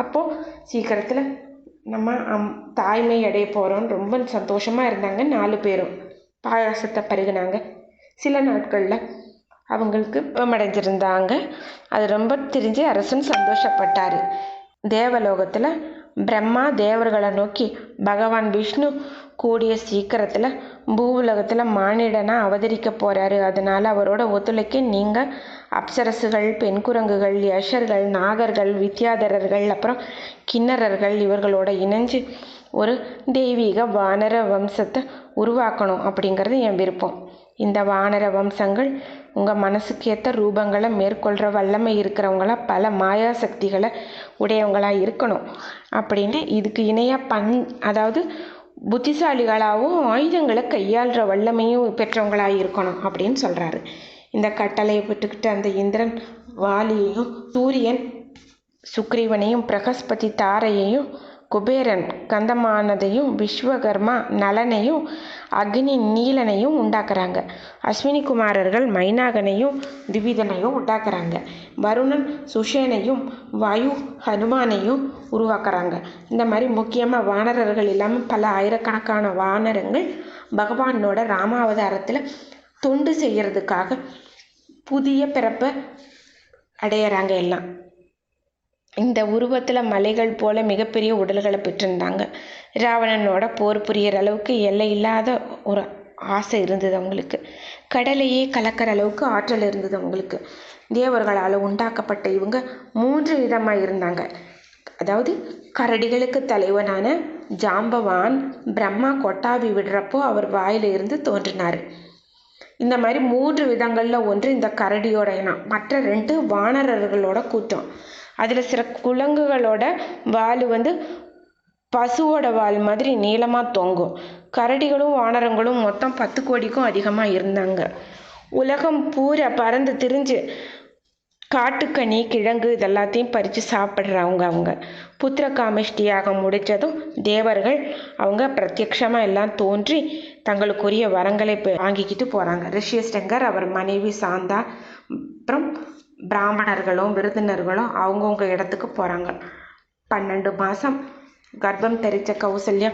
அப்போது சீக்கிரத்தில் நம்ம தாய்மை அடைய போகிறோன்னு ரொம்ப சந்தோஷமாக இருந்தாங்க. 4 பேரும் பாயாசத்தை பருகினாங்க. சில நாட்களில் அவங்களுக்கு அடைஞ்சிருந்தாங்க. அது ரொம்ப தெரிஞ்சு அரசன் சந்தோஷப்பட்டார். தேவலோகத்தில் பிரம்மா தேவர்களை நோக்கி, பகவான் விஷ்ணு கூடிய சீக்கிரத்தில் பூவுலகத்தில் மானிடனாக அவதரிக்க போகிறாரு, அதனால் அவரோட ஒத்துழைக்க நீங்கள் அப்சரசுகள், பெண் குரங்குகள், யஷர்கள், நாகர்கள், வித்யாதரர்கள், அப்புறம் கிண்ணறர்கள் இவர்களோட இணைஞ்சு ஒரு தெய்வீக வானர வம்சத்தை உருவாக்கணும் அப்படிங்கிறது என் விருப்பம். இந்த வானர வம்சங்கள் உங்கள் மனசுக்கு ஏற்ற ரூபங்களை மேற்கொள்கிற வல்லமை இருக்கிறவங்களா, பல மாயா சக்திகளை உடையவங்களாக இருக்கணும் அப்படின்னு, இதுக்கு இணையாக அதாவது புத்திசாலிகளாகவும் ஆயுதங்களை கையாளுற வல்லமையும் பெற்றவங்களாக இருக்கணும் அப்படின்னு சொல்கிறாரு. இந்த கட்டளையை விட்டுக்கிட்டு அந்த இந்திரன் வாலியையும், சூரியன் சுக்ரீவனையும், பிரகஸ்பதி தாரையையும், குபேரன் கந்தமானதையும், விஸ்வகர்மா நலனையும், அக்னி நீலனையும் உண்டாக்குறாங்க. அஸ்வினி குமாரர்கள் மைனாகனையும் திவிதனையும் உண்டாக்குறாங்க. வருணன் சுஷேனையும், வாயு ஹனுமானையும் உருவாக்குறாங்க. இந்த மாதிரி முக்கியமாக வானரர்கள் இல்லாமல் பல ஆயிரக்கணக்கான வானரங்கள் பகவானோட ராமாவதாரத்தில் தொண்டு செய்கிறதுக்காக புதிய பிறப்பை அடையிறாங்க. எல்லாம் இந்த உருவத்தில் மலைகள் போல மிகப்பெரிய உடல்களை பெற்றிருந்தாங்க. ராவணனோட போர் புரியிற அளவுக்கு எல்லை இல்லாத ஒரு ஆசை இருந்தது அவங்களுக்கு. கடலையே கலக்கிற அளவுக்கு ஆற்றல் இருந்தது அவங்களுக்கு. தேவர்களால் உண்டாக்கப்பட்ட இவங்க 3 விதமாக இருந்தாங்க. அதாவது கரடிகளுக்கு தலைவனான ஜாம்பவான் பிரம்மா கொட்டாவி விடுறப்போ அவர் வாயில இருந்து தோன்றினார். இந்த மாதிரி 3 விதங்களில் ஒன்று இந்த கரடியோட இனம், மற்ற 2 வானரர்களோட கூட்டம். அதில் சில குரங்குகளோட வால் பசுவோட வால் மாதிரி நீளமாக தொங்கும். கரடிகளும் வானரங்களும் மொத்தம் 10 கோடிக்கும் அதிகமாக இருந்தாங்க. உலகம் பூரா பறந்து திரிஞ்சு காட்டுக்கனி, கிழங்கு இதெல்லாத்தையும் பறித்து சாப்பிட்றவங்க. அவங்க புத்திர காமிஷ்டியாக முடித்ததும் தேவர்கள் அவங்க பிரத்யக்ஷமாக எல்லாம் தோன்றி தங்களுக்குரிய வரங்களை வாங்கிக்கிட்டு போகிறாங்க. ரிஷியஸ்டங்கர், அவர் மனைவி சாந்தா, அப்புறம் பிராமணர்களும் விருந்தினர்களும் அவங்கவுங்க இடத்துக்கு போகிறாங்க. 12 மாதம் கர்ப்பம் தரித்த கௌசல்யா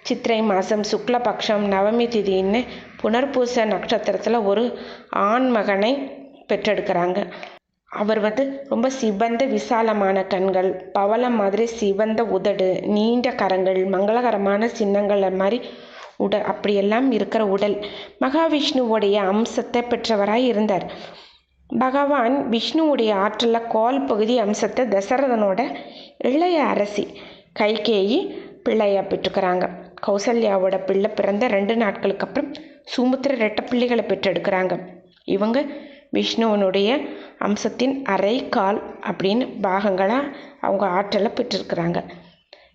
சித்திரை மாதம் சுக்லபக்ஷம் நவமி திதின்னு புனர்பூச நட்சத்திரத்தில் ஒரு ஆண் மகனை பெற்றெடுக்கிறாங்க. அவர் ரொம்ப சிவந்த விசாலமான கண்கள், பவளம் மாதிரி சிவந்த உதடு, நீண்ட கரங்கள், மங்களகரமான சின்னங்கள் மாதிரி அப்படியெல்லாம் இருக்கிற உடல். மகாவிஷ்ணுவோடைய அம்சத்தை பெற்றவராய் இருந்தார். பகவான் விஷ்ணுவுடைய ஆற்றலில் கால் பகுதி அம்சத்தை தசரதனோட இளைய அரசி கைகேயி பிள்ளையாக பெற்றுக்கிறாங்க. கௌசல்யாவோட பிள்ளை பிறந்த 2 நாட்களுக்கு அப்புறம் சுமுத்திர 2 பிள்ளைகளை பெற்றெடுக்கிறாங்க. இவங்க விஷ்ணுவனுடைய அம்சத்தின் அரை கால் அப்படின்னு பாகங்களாக அவங்க ஆற்றலை பெற்றிருக்கிறாங்க.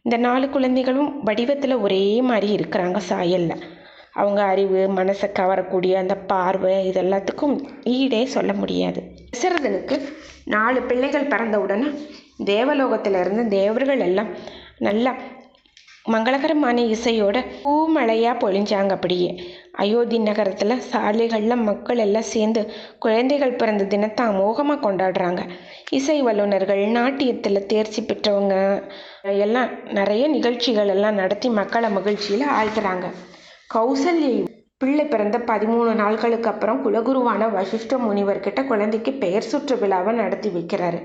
இந்த 4 குழந்தைகளும் வடிவத்தில் ஒரே மாதிரி இருக்கிறாங்க. சாயலில் அவங்க அறிவு, மனசை கவரக்கூடிய அந்த பார்வை, இது எல்லாத்துக்கும் ஈடே சொல்ல முடியாது. தசரதனுக்கு 4 பிள்ளைகள் பிறந்தவுடனே தேவலோகத்திலிருந்து தேவர்கள் எல்லாம் நல்லா மங்களகரமான இசையோட பூமழையாக பொழிஞ்சாங்க. அப்படியே அயோத்தி நகரத்தில் சாலைகளில் மக்கள் எல்லாம் சேர்ந்து குழந்தைகள் பிறந்த தினத்தை அமோகமாக கொண்டாடுறாங்க. இசை வல்லுநர்கள், நாட்டியத்தில் தேர்ச்சி பெற்றவங்க எல்லாம் நிறைய நிகழ்ச்சிகள் எல்லாம் நடத்தி மக்களை மகிழ்ச்சியில் ஆழ்த்துறாங்க. கௌசல்யை பிள்ளை பிறந்த 13 நாட்களுக்கு அப்புறம் குலகுருவான வசிஷ்ட முனிவர்கிட்ட குழந்தைக்கு பெயர் சுற்று விழாவை நடத்தி வைக்கிறாரு.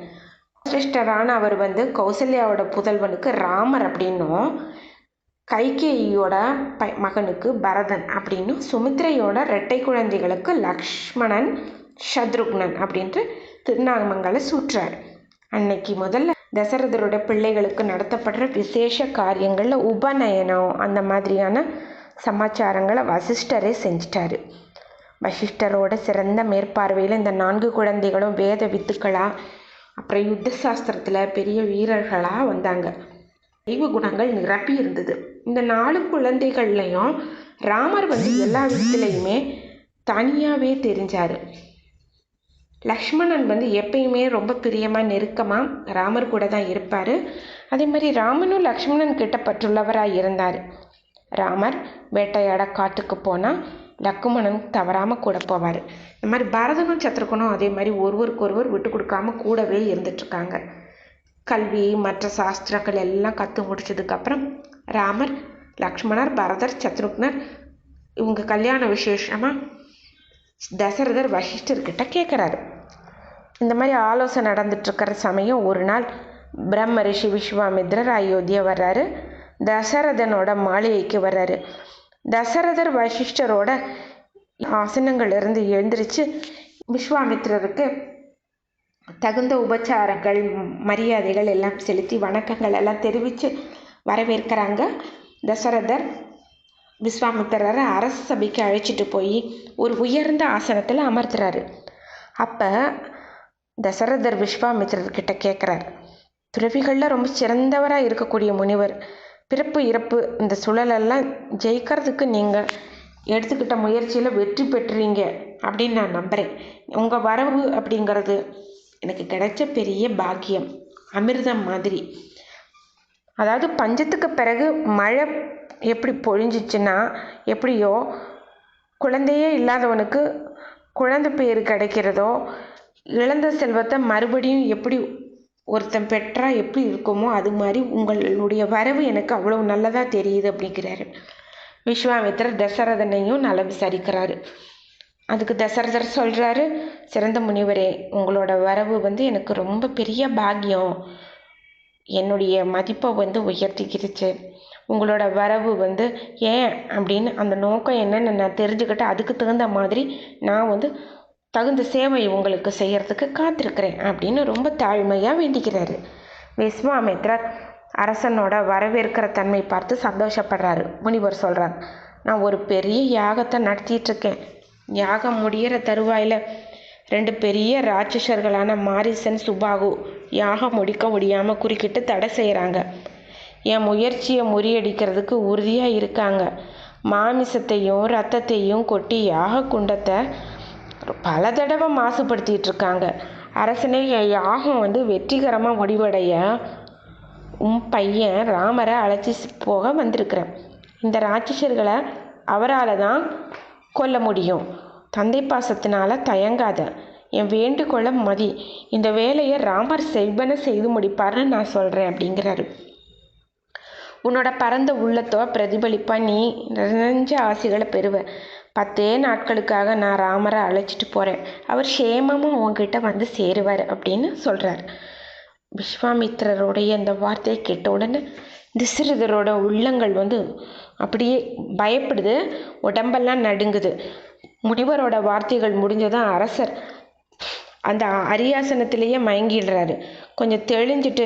வசிஷ்டரான அவர் கௌசல்யாவோட புதல்வனுக்கு ராமர் அப்படின்னும், கைகேயியோட மகனுக்கு பரதன் அப்படின்னும், சுமித்ரையோட 2 குழந்தைகளுக்கு லக்ஷ்மணன், சத்ருக்னன் அப்படின்ட்டு திருநாமங்களை சூட்டுறார். அன்னைக்கு முதல்ல தசரதரோட பிள்ளைகளுக்கு நடத்தப்படுற விசேஷ காரியங்களில் உபநயனம் அந்த மாதிரியான சமாச்சாரங்களை வசிஷ்டரே செஞ்சிட்டாரு. வசிஷ்டரோட சிறந்த மேற்பார்வையில் இந்த 4 குழந்தைகளும் வேத வித்துக்களாக, அப்புறம் யுத்த சாஸ்திரத்தில் பெரிய வீரர்களாக வந்தாங்க. தெய்வ குணங்கள் நிரப்பி இருந்தது. இந்த 4 குழந்தைகள்லையும் ராமர் எல்லா விதத்துலையுமே தனியாகவே தெரிஞ்சார். லக்ஷ்மணன் எப்பயுமே ரொம்ப பிரியமாக நெருக்கமாக ராமர் கூட தான் இருப்பார். அதே மாதிரி ராமனும் லக்ஷ்மணன் கிட்ட பற்றுள்ளவராக இருந்தார். ராமர் வேட்டையாட காட்டுக்கு போனால் லக்குமணன் தவறாமல் கூட போவார். இந்த மாதிரி பரதனும் சத்ருகனும் அதே மாதிரி ஒருவருக்கொருவர் விட்டு கொடுக்காம கூடவே இருந்துட்டுருக்காங்க. கல்வி மற்ற சாஸ்திரங்கள் எல்லாம் கற்று முடிச்சதுக்கப்புறம் ராமர், லக்ஷ்மணர், பரதர், சத்ருக்னர் இவங்க கல்யாண விசேஷமாக தசரதர் வசிஷ்டர்கிட்ட கேட்குறாரு. இந்த மாதிரி ஆலோசனை நடந்துட்டுருக்கிற சமயம் ஒரு நாள் பிரம்ம ரிஷி விஸ்வாமித்ரர் அயோத்தியா வர்றாரு. தசரதனோட மாளிகைக்கு வர்றாரு. தசரதர் வசிஷ்டரோட ஆசனங்கள்லேருந்து எழுந்திரிச்சு விஸ்வாமித்ரருக்கு தகுந்த உபச்சாரங்கள் மரியாதைகள் எல்லாம் செலுத்தி வணக்கங்கள் எல்லாம் தெரிவித்து வரவேற்கிறாங்க. தசரதர் விஸ்வாமித்திரரை அரச சபைக்கு அழைச்சிட்டு போய் ஒரு உயர்ந்த ஆசனத்தில் அமர்த்துறாரு. அப்போ தசரதர் விஸ்வாமித்திரர்கிட்ட கேட்குறார், துறவிகளில் ரொம்ப சிறந்தவராக இருக்கக்கூடிய முனிவர், பிறப்பு இறப்பு இந்த சுழலெல்லாம் ஜெயிக்கிறதுக்கு நீங்கள் எடுத்துக்கிட்ட முயற்சியில் வெற்றி பெற்றுறீங்க அப்படின்னு நான் நம்புகிறேன். உங்கள் வரவு அப்படிங்கிறது எனக்கு கிடைச்ச பெரிய பாக்கியம், அமிர்தம் மாதிரி. அதாவது பஞ்சத்துக்கு பிறகு மழை எப்படி பொழிஞ்சிச்சுன்னா எப்படியோ குழந்தையே இல்லாதவனுக்கு குழந்தை பேர் கிடைக்கிறதோ, இழந்த செல்வத்தை மறுபடியும் எப்படி ஒருத்தன் பெற்றா எப்படி இருக்குமோ அது மாதிரி உங்களுடைய வரவு எனக்கு அவ்வளோ நல்லதாக தெரியுது அப்படிங்கிறாரு. விஸ்வாமித்திரர் தசரதனையும் நல்லா விசாரிக்கிறாரு. அதுக்கு தசரதர் சொல்கிறாரு, சிறந்த முனிவரே, உங்களோட வரவு எனக்கு ரொம்ப பெரிய பாக்கியம், என்னுடைய மதிப்பை உயர்த்திக்கிடுச்சு. உங்களோட வரவு ஏன் அப்படின்னு அந்த நோக்கம் என்னன்னு நான் தெரிஞ்சுக்கிட்டு அதுக்கு தகுந்த மாதிரி நான் தகுந்த சேவை உங்களுக்கு செய்கிறதுக்கு காத்திருக்கிறேன் அப்படின்னு ரொம்ப தாழ்மையாக வேண்டிக்கிறாரு. விஸ்வாமித்ரர் அரசனோட வரவேற்கிற தன்மை பார்த்து சந்தோஷப்படுறாரு. முனிவர் சொல்கிறார், நான் ஒரு பெரிய யாகத்தை நடத்திட்டுருக்கேன். யாகம் முடிகிற தருவாயில் 2 பெரிய ராட்சசர்களான மாரீசன் சுபாகு யாகம் முடிக்க முடியாமல் குறுக்கிட்டு தடை செய்கிறாங்க. என் முயற்சியை முறியடிக்கிறதுக்கு உறுதியாக இருக்காங்க. மாமிசத்தையும் ரத்தத்தையும் கொட்டி யாக குண்டத்தை பல தடவை மாசுபடுத்திகிட்டு இருக்காங்க. அரசனே, என் யாகம் வெற்றிகரமாக முடிவடைய உன் பையன் ராமரை அழைச்சி போக வந்திருக்கிறேன். இந்த ராட்சசர்களை அவரால் தான் கொல்ல முடியும். தந்தை பாசத்தினால தயங்காத, என் வேண்டுகோளை மதி. இந்த வேலையை ராமர் செவ்வன செய்து முடிப்பார்னு நான் சொல்கிறேன் அப்படிங்கிறாரு. உன்னோட பரந்த உள்ளத்தோ பிரதிபலிப்பாக நீ நிறைஞ்ச ஆசைகளை பெறுவ. 10 நாட்களுக்காக நான் ராமரை அழைச்சிட்டு போகிறேன். அவர் சேமமாக உங்ககிட்ட சேருவார் அப்படின்னு சொல்கிறார். விஸ்வாமித்திரருடைய இந்த வார்த்தையை கேட்ட உடனே தசரதரோட உள்ளங்கள் அப்படியே பயப்படுது, உடம்பெல்லாம் நடுங்குது. முனிவரோட வார்த்தைகள் முடிஞ்சதும் அரசர் அந்த அரியாசனத்திலேயே மயங்கிடுறாரு. கொஞ்சம் தெளிஞ்சிட்டு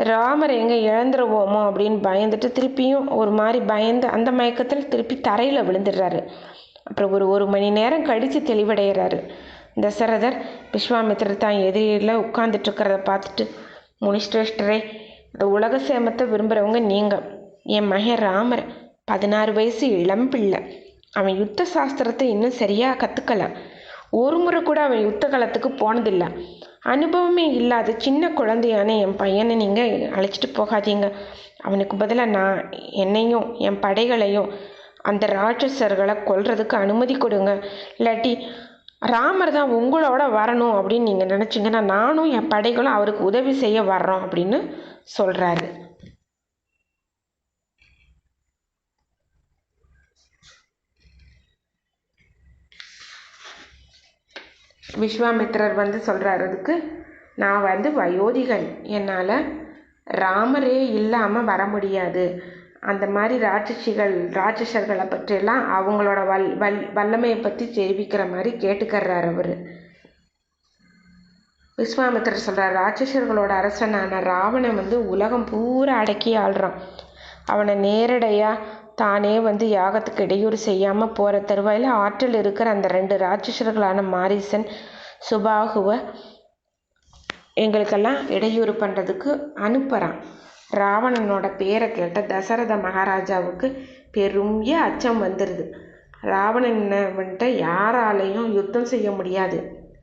ராமர் எங்கே இழந்துருவோமோ அப்படின்னு பயந்துட்டு திருப்பியும் ஒரு மாதிரி பயந்து அந்த மயக்கத்தில் திருப்பி தரையில் விழுந்துடுறாரு. அப்புறம் ஒரு மணி நேரம் கழித்து தெளிவடைகிறாரு. தசரதர் விஸ்வாமித்திரர் தான் எதிரியில் உட்கார்ந்துட்டுருக்கிறத பார்த்துட்டு, முனிஷ்டரே, இந்த உலக சேமத்தை விரும்புகிறவங்க நீங்கள். என் மகன் ராமர் 16 வயசு இளம் பிள்ளை. அவன் யுத்த சாஸ்திரத்தை இன்னும் சரியாக கற்றுக்கல. ஒரு முறை கூட அவன் யுத்த காலத்துக்கு போனதில்லை. அனுபவமே இல்லாத சின்ன குழந்தையான என் பையனை நீங்கள் அழைச்சிட்டு போகாதீங்க. அவனுக்கு பதிலாக நான் என்னையும் என் படைகளையும் அந்த ராட்சசர்களை கொல்றதுக்கு அனுமதி கொடுங்க. இல்லாட்டி ராமர் தான் உங்களோட வரணும் அப்படின்னு நீங்கள் நினச்சிங்கன்னா நானும் என் படைகளும் அவருக்கு உதவி செய்ய வர்றோம் அப்படின்னு சொல்கிறாரு. விஸ்வாமித்திரர் சொல்கிறாரு, அதுக்கு நான் வயோதிகன், என்னால் ராமரே இல்லாமல் வர முடியாது. அந்த மாதிரி ராட்சசர்களை பற்றியெல்லாம் அவங்களோட வல்லமையை பற்றி தெரிவிக்கிற மாதிரி கேட்டுக்கிறார் அவர். விஸ்வாமித்திரர் சொல்கிறார், ராட்சசர்களோட அரசனான ராவணன் உலகம் பூரா அடக்கி ஆள்றான். அவனை நேரடியாக தானே யாகத்துக்கு இடையூறு செய்யாமல் போகிற தருவாயில் ஆற்றல் இருக்கிற அந்த 2 ராட்சசர்களான மாரீசன் சுபாகுவை எங்களுக்கெல்லாம் இடையூறு பண்ணுறதுக்கு அனுப்புகிறான். ராவணனோட பேரை கேட்ட தசரத மகாராஜாவுக்கு பெரிய அச்சம் வந்துடுது. ராவணன் யாராலையும் யுத்தம் செய்ய முடியாது.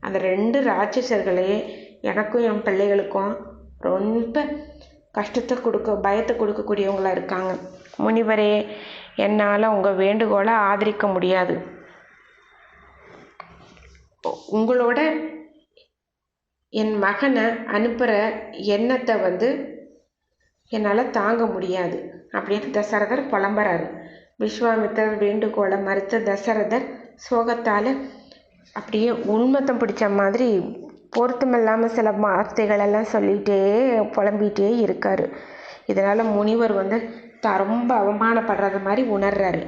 அந்த 2 ராட்சசர்களே எனக்கும் என் பிள்ளைகளுக்கும் ரொம்ப கஷ்டத்தை பயத்தை கொடுக்கக்கூடியவங்களா இருக்காங்க. முனிவரே, என்னால் உங்கள் வேண்டுகோளை ஆதரிக்க முடியாது. உங்களோட என் மகனை அனுப்புகிற எண்ணத்தை என்னால் தாங்க முடியாது அப்படின்னு தசரதர் புலம்புறாரு. விஸ்வாமித்திரர் வேண்டுகோளை மறுத்த தசரதர் சோகத்தால் அப்படியே உன்மத்தம் பிடிச்ச மாதிரி பொருத்தமில்லாமல் சில வார்த்தைகளெல்லாம் சொல்லிகிட்டே புலம்பிகிட்டே இருக்கார். இதனால் முனிவர் வந்து ரொம்ப அவமானப்படுறது மாதிரி உணர்றாரு.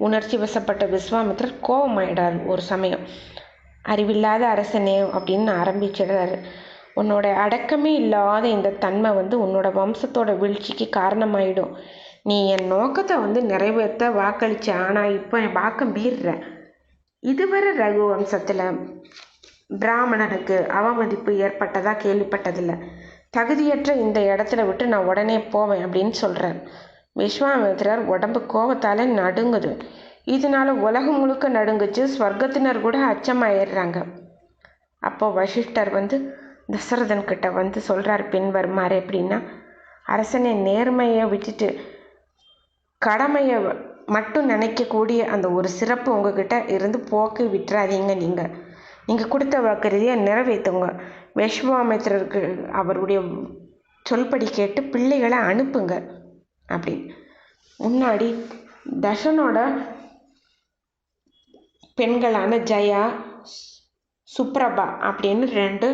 உணர்ச்சி வசப்பட்ட விஸ்வாமித்திரர் கோபமாயிடுறாரு. ஒரு சமயம் அறிவில்லாத அரசனே அப்படின்னு ஆரம்பிச்சிடுறாரு. உன்னோட அடக்கமே இல்லாத இந்த தன்மை வந்து உன்னோட வம்சத்தோட வீழ்ச்சிக்கு காரணமாயிடும். நீ என் நோக்கத்தை வந்து நிறைவேற்ற வாக்களிச்ச, ஆனால் இப்போ என் வாக்க மீறுற. இதுவரை ரகு வம்சத்தில் பிராமணனுக்கு அவமதிப்பு ஏற்பட்டதா கேள்விப்பட்டதில்லை. தகுதியற்ற இந்த இடத்துல விட்டு நான் உடனே போவேன் அப்படின்னு சொல்கிறார். விஸ்வாமித்திரர் உடம்பு கோபத்தால் நடுங்குது. இதனால உலகம் முழுக்க நடுங்குச்சு. ஸ்வர்க்கத்தினர் கூட அச்சமாயிடுறாங்க. அப்போ வசிஷ்டர் வந்து தசரதன்கிட்ட வந்து சொல்கிறார் பின்வருமாறு. எப்படின்னா, அரசனை நேர்மையை விட்டுட்டு கடமையை மட்டும் நினைக்கக்கூடிய அந்த ஒரு சிறப்பு உங்ககிட்ட இருந்து போக்கு விட்டுறாதீங்க. நீங்கள் கொடுத்த வாக்குறுதியை நிறைவேற்றுங்க. விஸ்வாமித்திரருக்கு அவருடைய சொல்படி கேட்டு பிள்ளைகளை அனுப்புங்க அப்படின்னு. முன்னாடி தசனோட பெண்களான ஜயா, சுப்ரபா அப்படின்னு 2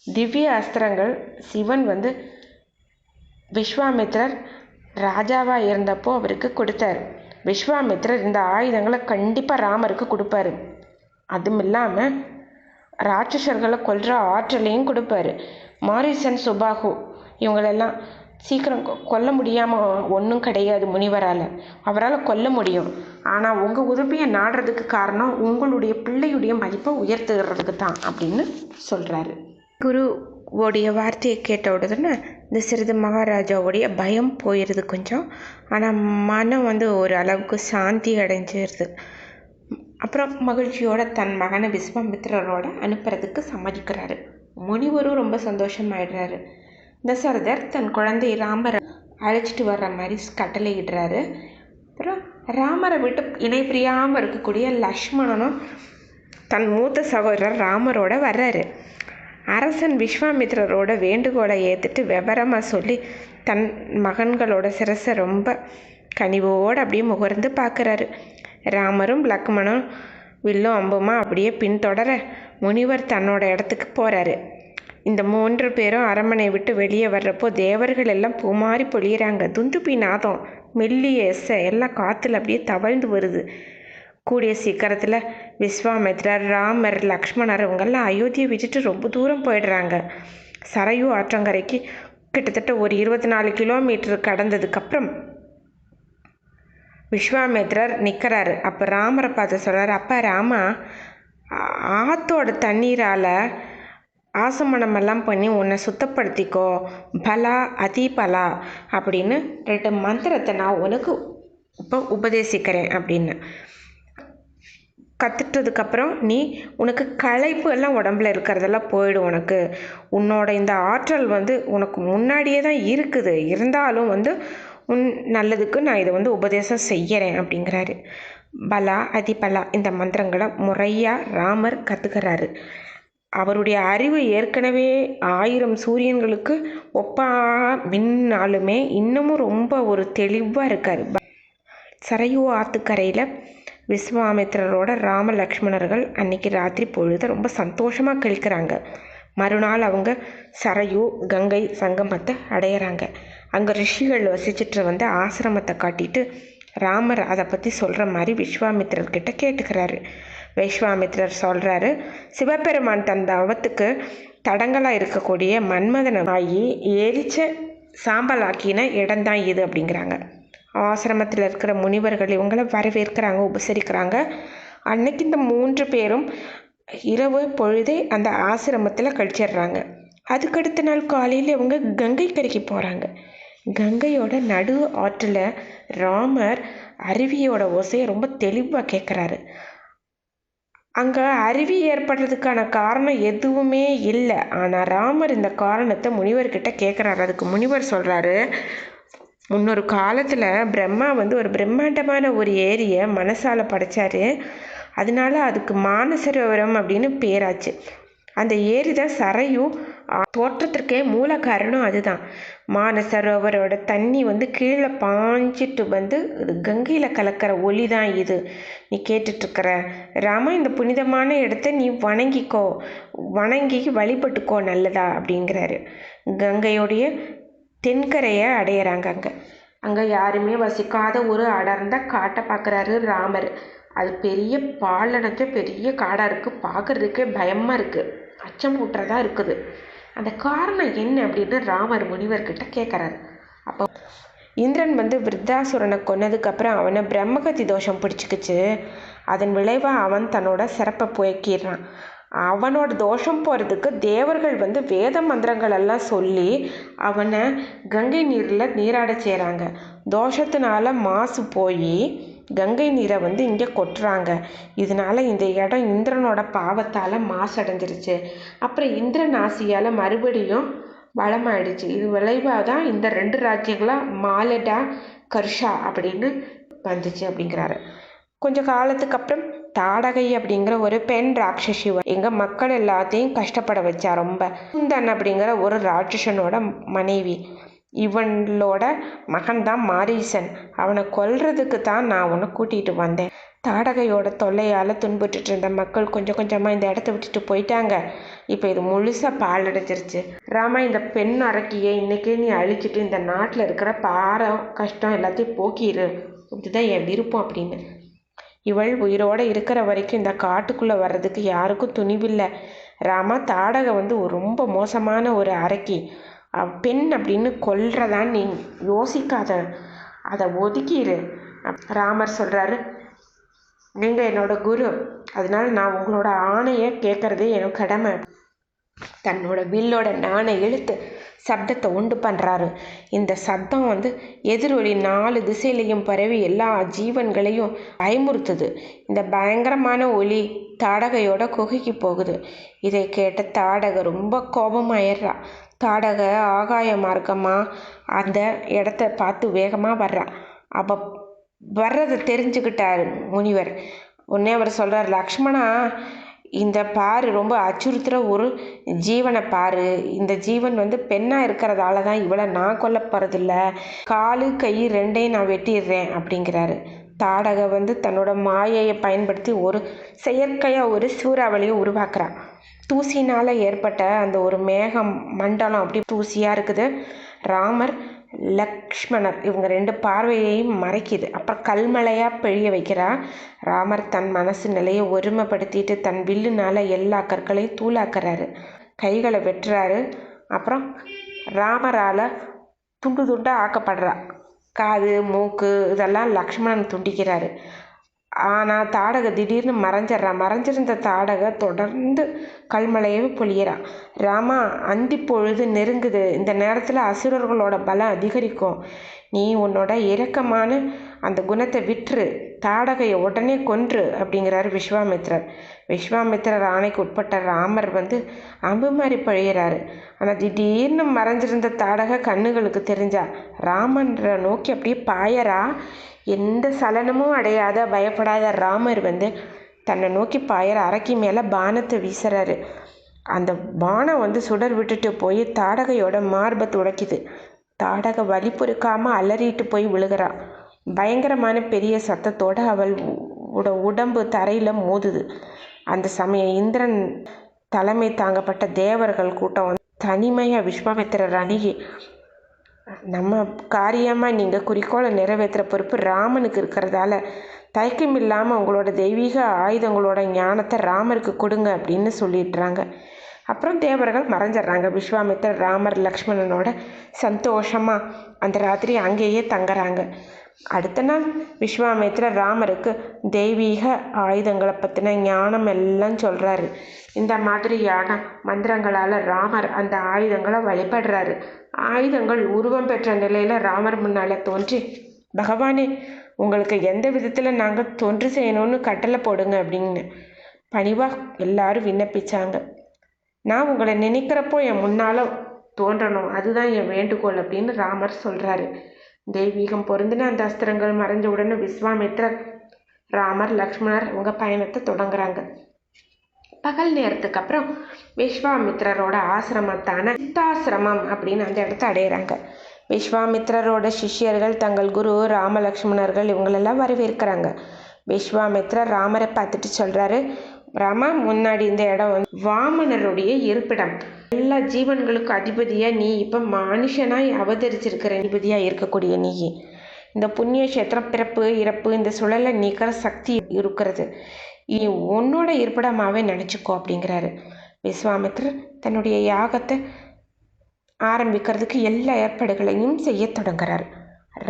திவ்ய அஸ்திரங்கள் சிவன் வந்து விஸ்வாமித்திரர் ராஜாவாக இருந்தப்போ அவருக்கு கொடுத்தாரு. விஸ்வாமித்திரர் இந்த ஆயுதங்களை கண்டிப்பாக ராமருக்கு கொடுப்பாரு. அதுவும் இல்லாமல் ராட்சசர்களை கொல்ற ஆற்றலையும் கொடுப்பாரு. மாரிசன், சுபாகு இவங்களெல்லாம் சீக்கிரம் கொல்ல முடியாமல் ஒன்றும் கிடையாது முனிவரால். அவரால் கொல்ல முடியும். ஆனால் உங்கள் உதவியை நாடுறதுக்கு காரணம் உங்களுடைய பிள்ளையுடைய மதிப்பை உயர்த்துகிறதுக்கு தான் அப்படின்னு சொல்கிறாரு. குருவோடைய வார்த்தையை கேட்ட உடனே தசரத மகாராஜாவுடைய பயம் போயிடுது கொஞ்சம். ஆனால் மனம் வந்து ஒரு அளவுக்கு சாந்தி அடைஞ்சிருது. அப்புறம் மகிழ்ச்சியோட தன் மகனை விஸ்வாமித்திரரோட அனுப்புறதுக்கு சம்மதிக்கிறாரு. முனிவரும் ரொம்ப சந்தோஷமாயிடுறாரு. தசரதர் தன் குழந்தை ராமரை அழைச்சிட்டு வர்ற மாதிரி கட்டளையிடுறாரு. அப்புறம் ராமரை விட்டு இணை பிரியாமல் இருக்கக்கூடிய லக்ஷ்மணனும் தன் மூத்த சகோதரர் ராமரோட வர்றாரு. அரசன் விஸ்வாமித்திரரோட வேண்டுகோளை ஏற்றுட்டு விவரமாக சொல்லி தன் மகன்களோட சிரசை ரொம்ப கனிவோடு அப்படியே முகர்ந்து பார்க்குறாரு. ராமரும் லக்ஷ்மணும் வில்லும் அம்புமா அப்படியே பின்தொடர முனிவர் தன்னோட இடத்துக்கு போகிறாரு. இந்த 3 பேரும் அரண்மனை விட்டு வெளியே வர்றப்போ தேவர்கள் எல்லாம் பூமாரி பொழியிறாங்க. துந்துபி நாதம், மெல்லிய எசை எல்லாம் காற்றுல அப்படியே தவழ்ந்து வருது. கூடிய சீக்கிரத்தில் விஸ்வாமித்திரர், ராமர், லக்ஷ்மணர் இவங்கெல்லாம் அயோத்தியை விட்டுட்டு ரொம்ப தூரம் போயிடுறாங்க. சரையு ஆற்றங்கரைக்கு கிட்டத்தட்ட ஒரு 24 கிலோமீட்டர் கடந்ததுக்கப்புறம் விஸ்வாமித்திரர் நிற்கிறாரு. அப்போ ராமரை பார்த்து சொல்கிறார், அப்பா ராமா, ஆற்றோட தண்ணீரால் ஆசமனமெல்லாம் பண்ணி உன்னை சுத்தப்படுத்திக்கோ, பலா அதிபலா அப்படின்னு 2 மந்திரத்தை நான் உனக்கு இப்போ உபதேசிக்கிறேன் அப்படின்னு. கற்றுட்டதுக்கப்புறம் நீ உனக்கு களைப்பு எல்லாம் உடம்புல இருக்கிறதெல்லாம் போயிடும். உன்னோட இந்த ஆற்றல் வந்து உனக்கு முன்னாடியே தான் இருக்குது. இருந்தாலும் வந்து நல்லதுக்கு நான் இதை வந்து உபதேசம் செய்கிறேன் அப்படிங்கிறாரு. பலா அதிபலா இந்த மந்திரங்களை முறையாக ராமர் கற்றுக்கிறாரு. அவருடைய அறிவு ஏற்கனவே 1000 சூரியன்களுக்கு மின்னாலுமே இன்னமும் ரொம்ப ஒரு தெளிவாக இருக்கார். சரையு ஆற்றுக்கரையில் விஸ்வாமித்திரரோட ராம லக்ஷ்மணர்கள் அன்னைக்கு ராத்திரி பொழுது ரொம்ப சந்தோஷமாக கழிக்கிறாங்க. மறுநாள் அவங்க சரையு கங்கை சங்கமத்தை அடையிறாங்க. அங்கே ரிஷிகள் வசிச்சுட்டு வந்து ஆசிரமத்தை காட்டிட்டு ராமர் அதை பற்றி சொல்கிற மாதிரி விஸ்வாமித்திரர்கிட்ட கேட்டுக்கிறாரு. விஸ்வாமித்திரர் சொல்கிறாரு, சிவபெருமான் தன் தவத்துக்கு தடங்களாக இருக்கக்கூடிய மன்மதன ஆகி எரிச்ச சாம்பலாக்கின இடம்தான் இது அப்படிங்கிறாங்க. ஆசிரமத்தில் இருக்கிற முனிவர்கள் இவங்களை வரவேற்கிறாங்க, உபசரிக்கிறாங்க. அன்னைக்கு இந்த 3 பேரும் இரவு பொழுதே அந்த ஆசிரமத்தில் கழிச்சிடுறாங்க. அதுக்கடுத்த நாள் காலையில் இவங்க கங்கை கரைக்கு போகிறாங்க. கங்கையோட நடு ஆற்றில் ராமர் அருவியோட ஓசையை ரொம்ப தெளிவாக கேட்குறாரு. அங்கே அருவி ஏற்படுறதுக்கான காரணம் எதுவுமே இல்லை. ஆனால் ராமர் இந்த காரணத்தை முனிவர்கிட்ட கேட்குறாரு. அதுக்கு முனிவர் சொல்கிறாரு, முன்னொரு காலத்தில் பிரம்மா வந்து ஒரு பிரம்மாண்டமான ஒரு ஏரியை மனசால் படைச்சாரு. அதனால அதுக்கு மானசரோவரம் அப்படின்னு பேராச்சு. அந்த ஏரி தான் சரையு தோற்றத்திற்கே மூல காரணம் அதுதான். மானசரோவரோட தண்ணி கீழே பாஞ்சிட்டு கங்கையில் கலக்கிற ஒளி தான் இது நீ கேட்டுட்ருக்கிற. ராமா, இந்த புனிதமான இடத்த நீ வணங்கி வழிபட்டுக்கோ, நல்லதா அப்படிங்கிறாரு. கங்கையோடைய தென்கரையை அடையிறாங்க. அங்கே யாருமே வசிக்காத ஒரு அடர்ந்த காட்டை பார்க்குறாரு ராமர். அது பெரிய பாலடைஞ்ச பெரிய காடாக இருக்குது. பார்க்குறதுக்கே பயமாக இருக்குது, அச்சம் ஊட்டுறதா இருக்குது. அந்த காரணம் என்ன அப்படின்னு ராமர் முனிவர்கிட்ட கேட்குறாரு. அப்போ இந்திரன் விருத்தாசுரனை கொன்னதுக்கப்புறம் அவனை பிரம்மகத்தி தோஷம் பிடிச்சிக்கிச்சு. அதன் விளைவாக அவன் தன்னோட சிறப்பை போய்க்கிடுறான். அவனோட தோஷம் போகிறதுக்கு தேவர்கள் வேத மந்திரங்கள் எல்லாம் சொல்லி அவனை கங்கை நீரில் நீராட செய்கிறாங்க. தோஷத்தினால மாசு போய் கங்கை நீரை இங்கே கொட்டுறாங்க. இதனால இந்த இடம் இந்திரனோட பாவத்தால் மாசடைஞ்சிருச்சு. அப்புறம் இந்திரன் ஆசியால் மறுபடியும் வளமாயிடுச்சு. இது விளைவாக தான் இந்த 2 ராஜ்யங்களாக மாலடா கர்ஷா அப்படின்னு வந்துச்சு அப்படிங்கிறாரு. கொஞ்ச காலத்துக்கு அப்புறம் தாடகை அப்படிங்கிற ஒரு பெண் ராட்சசி எங்கள் மக்கள் எல்லாத்தையும் கஷ்டப்பட வச்சா ரொம்ப. குந்தன் அப்படிங்கிற ஒரு ராட்சசனோட மனைவி. இவனோட மகன்தான் மாரீசன். அவனை கொல்றதுக்கு தான் நான் உன்னை கூட்டிகிட்டு வந்தேன். தாடகையோட தொல்லையால் துன்புற்றுட்டு இருந்த மக்கள் கொஞ்சம் கொஞ்சமாக இந்த இடத்த விட்டுட்டு போயிட்டாங்க. இப்போ இது முழுசாக பாலடைஞ்சிருச்சு. ராமா, இந்த பெண் அரக்கியை இன்றைக்கே நீ அழிச்சிட்டு இந்த நாட்டில் இருக்கிற பாரம் கஷ்டம் எல்லாத்தையும் போக்கிடு. இதுதான் என் விருப்பம் அப்படின்னு. இவள் உயிரோடு இருக்கிற வரைக்கும் இந்த காட்டுக்குள்ளே வர்றதுக்கு யாருக்கும் துணிவில்லை. ராமா, தாடகை ரொம்ப மோசமான ஒரு அரக்கி. பெண் அப்படின்னு கொல்றதான் நீ யோசிக்காத, அதை ஒதுக்கிடு. ராமர் சொல்கிறாரு, நீங்கள் என்னோட குரு, அதனால நான் உங்களோட ஆணையை கேட்குறது எனக்கு கடமை. தன்னோட வில்லோட நாணை இழுத்து சப்தத்தை உண்டு பண்ணுறாரு. இந்த சப்தம் எதிரொலி 4 திசையிலையும் பரவி எல்லா ஜீவன்களையும் பயமுறுத்துது. இந்த பயங்கரமான ஒலி தாடகையோட குகைக்கு போகுது. இதை கேட்ட தாடகை ரொம்ப கோபமாயிடுறா. தாடகை ஆகாய மார்க்கமாக அந்த இடத்த பார்த்து வேகமாக வர்றா. அவள் வர்றதை தெரிஞ்சுக்கிட்டார் முனிவர். உடனே அவர் சொல்கிறார், லக்ஷ்மணா, இந்த பாரு, ரொம்ப அச்சுறுத்துகிற ஒரு ஜீவனை பாரு. இந்த ஜீவன் பெண்ணாக இருக்கிறதால தான் இவளை நான் கொல்ல போகிறதில்ல. காலு கை 2ஐயும் நான் வெட்டிடுறேன் அப்படிங்கிறாரு. தாடகை தன்னோட மாயையை பயன்படுத்தி ஒரு செயற்கையாக ஒரு சூறாவளியை உருவாக்குறான். தூசினால் ஏற்பட்ட அந்த ஒரு மேகம் மண்டலம் அப்படி தூசியாக இருக்குது. ராமர் லக்ஷ்மணர் இவங்க 2 பார்வையையும் மறைக்குது. அப்புறம் கல்மலையாக பிழிய வைக்கிறா. ராமர் தன் மனசு நிலையை ஒருமைப்படுத்திட்டு தன் வில்லுனால எல்லா கற்களையும் தூளாக்குறாரு. கைகளை வெட்டுறாரு. அப்புறம் ராமரால் துண்டு துண்டாக ஆக்கப்படுறா. காது மூக்கு இதெல்லாம் லக்ஷ்மணன் துண்டிக்கிறாரு. ஆனால் தாடகை திடீர்னு மறைஞ்சிருந்த தாடகை தொடர்ந்து கல்மலையை பொழியிறான். ராமா, அந்தி பொழுது நெருங்குது. இந்த நேரத்தில் அசுரர்களோட பலம் அதிகரிக்கும். நீ உன்னோட இரக்கமான அந்த குணத்தை விட்டுரு, தாடகையை உடனே கொன்று அப்படிங்கிறாரு விஸ்வாமித்திரர். விஸ்வாமித்திரர் ஆணைக்கு உட்பட்ட ராமர் அம்பு மாதிரி பழியிறாரு. ஆனால் திடீர்னு மறைஞ்சிருந்த தாடகை கண்ணுகளுக்கு தெரிஞ்சா. ராமன்ற நோக்கி அப்படியே பாயறா. எந்த சலனமும் அடையாத பயப்படாத ராமர் தன்னை நோக்கி பாயற அரக்கி மேலே பானத்தை வீசுறாரு. அந்த பானம் சுடர் விட்டுட்டு போய் தாடகையோட மார்பை துடைக்குது. தாடகை வலி பொறுக்காமல் அலறிட்டு போய் விழுகிறா. பயங்கரமான பெரிய சத்தத்தோடு அவள் உடம்பு தரையில் மோதுது. அந்த சமயம் இந்திரன் தலைமை தாங்கப்பட்ட தேவர்கள் கூட்டம் தனிமையாக விஸ்வாமித்திரர் அணுகி, நம்ம காரியமாக நீங்கள் குறிக்கோளை நிறைவேற்றுற பொறுப்பு ராமனுக்கு இருக்கிறதால தயக்கம் இல்லாமல் உங்களோட தெய்வீக ஆயுதங்களோட ஞானத்தை ராமருக்கு கொடுங்க அப்படின்னு சொல்லிடுறாங்க. அப்புறம் தேவர்கள் மறைஞ்சிட்றாங்க. விஸ்வாமித்திரர் ராமர் லக்ஷ்மணனோட சந்தோஷமாக அந்த ராத்திரி அங்கேயே தங்குறாங்க. அடுத்த நாள் விஸ்வாமித்திரர் ராமருக்கு தெய்வீக ஆயுதங்களை பற்றின ஞானம் எல்லாம் சொல்கிறாரு. இந்த மாதிரியான மந்திரங்களால் ராமர் அந்த ஆயுதங்களை வழிபடுறாரு. ஆயுதங்கள் உருவம் பெற்ற நிலையில் ராமர் முன்னால் தோன்றி, பகவானே, உங்களுக்கு எந்த விதத்தில் நாங்கள் தொன்று செய்யணும்னு கட்டளை போடுங்க அப்படின்னு பணிவாக எல்லாரும் விண்ணப்பிச்சாங்க. நான் உங்களை நினைக்கிறப்போ என் முன்னால் தோன்றணும், அதுதான் என் வேண்டுகோள் அப்படின்னு ராமர் சொல்கிறாரு. தெய்வீகம் பொருந்தின அந்த அஸ்திரங்கள் மறைஞ்ச உடனே விஸ்வாமித்திரர் ராமர் லக்ஷ்மணர் உங்கள் பயணத்தை தொடங்குறாங்க. பகல் நேரத்துக்கு அப்புறம் விஸ்வாமித்திரரோட ஆசிரமத்தான சித்தாசிரமம் அப்படின்னு அந்த இடத்த அடையிறாங்க. விஸ்வாமித்திரரோட சிஷ்யர்கள் தங்கள் குரு ராமலக்ஷ்மணர்கள் இவங்களெல்லாம் வரவேற்கிறாங்க. விஸ்வாமித்திரர் ராமரை பார்த்துட்டு சொல்கிறாரு, ராமா, முன்னாடி இந்த இடம் வாமனருடைய இருப்பிடம். எல்லா ஜீவன்களுக்கும் அதிபதியாக நீ இப்போ மனுஷனாய் அவதரிச்சிருக்கிற அதிபதியாக இருக்கக்கூடிய நீ. இந்த புண்ணிய கஷேத்திரம் பிறப்பு இறப்பு இந்த சுழலை நீக்கிற சக்தி இருக்கிறது. நீ உன்னோட இருப்பிடமாகவே நினச்சிக்கோ அப்படிங்கிறாரு. விஸ்வாமித்திரர் தன்னுடைய யாகத்தை ஆரம்பிக்கிறதுக்கு எல்லா ஏற்பாடுகளையும் செய்ய தொடங்குறார்.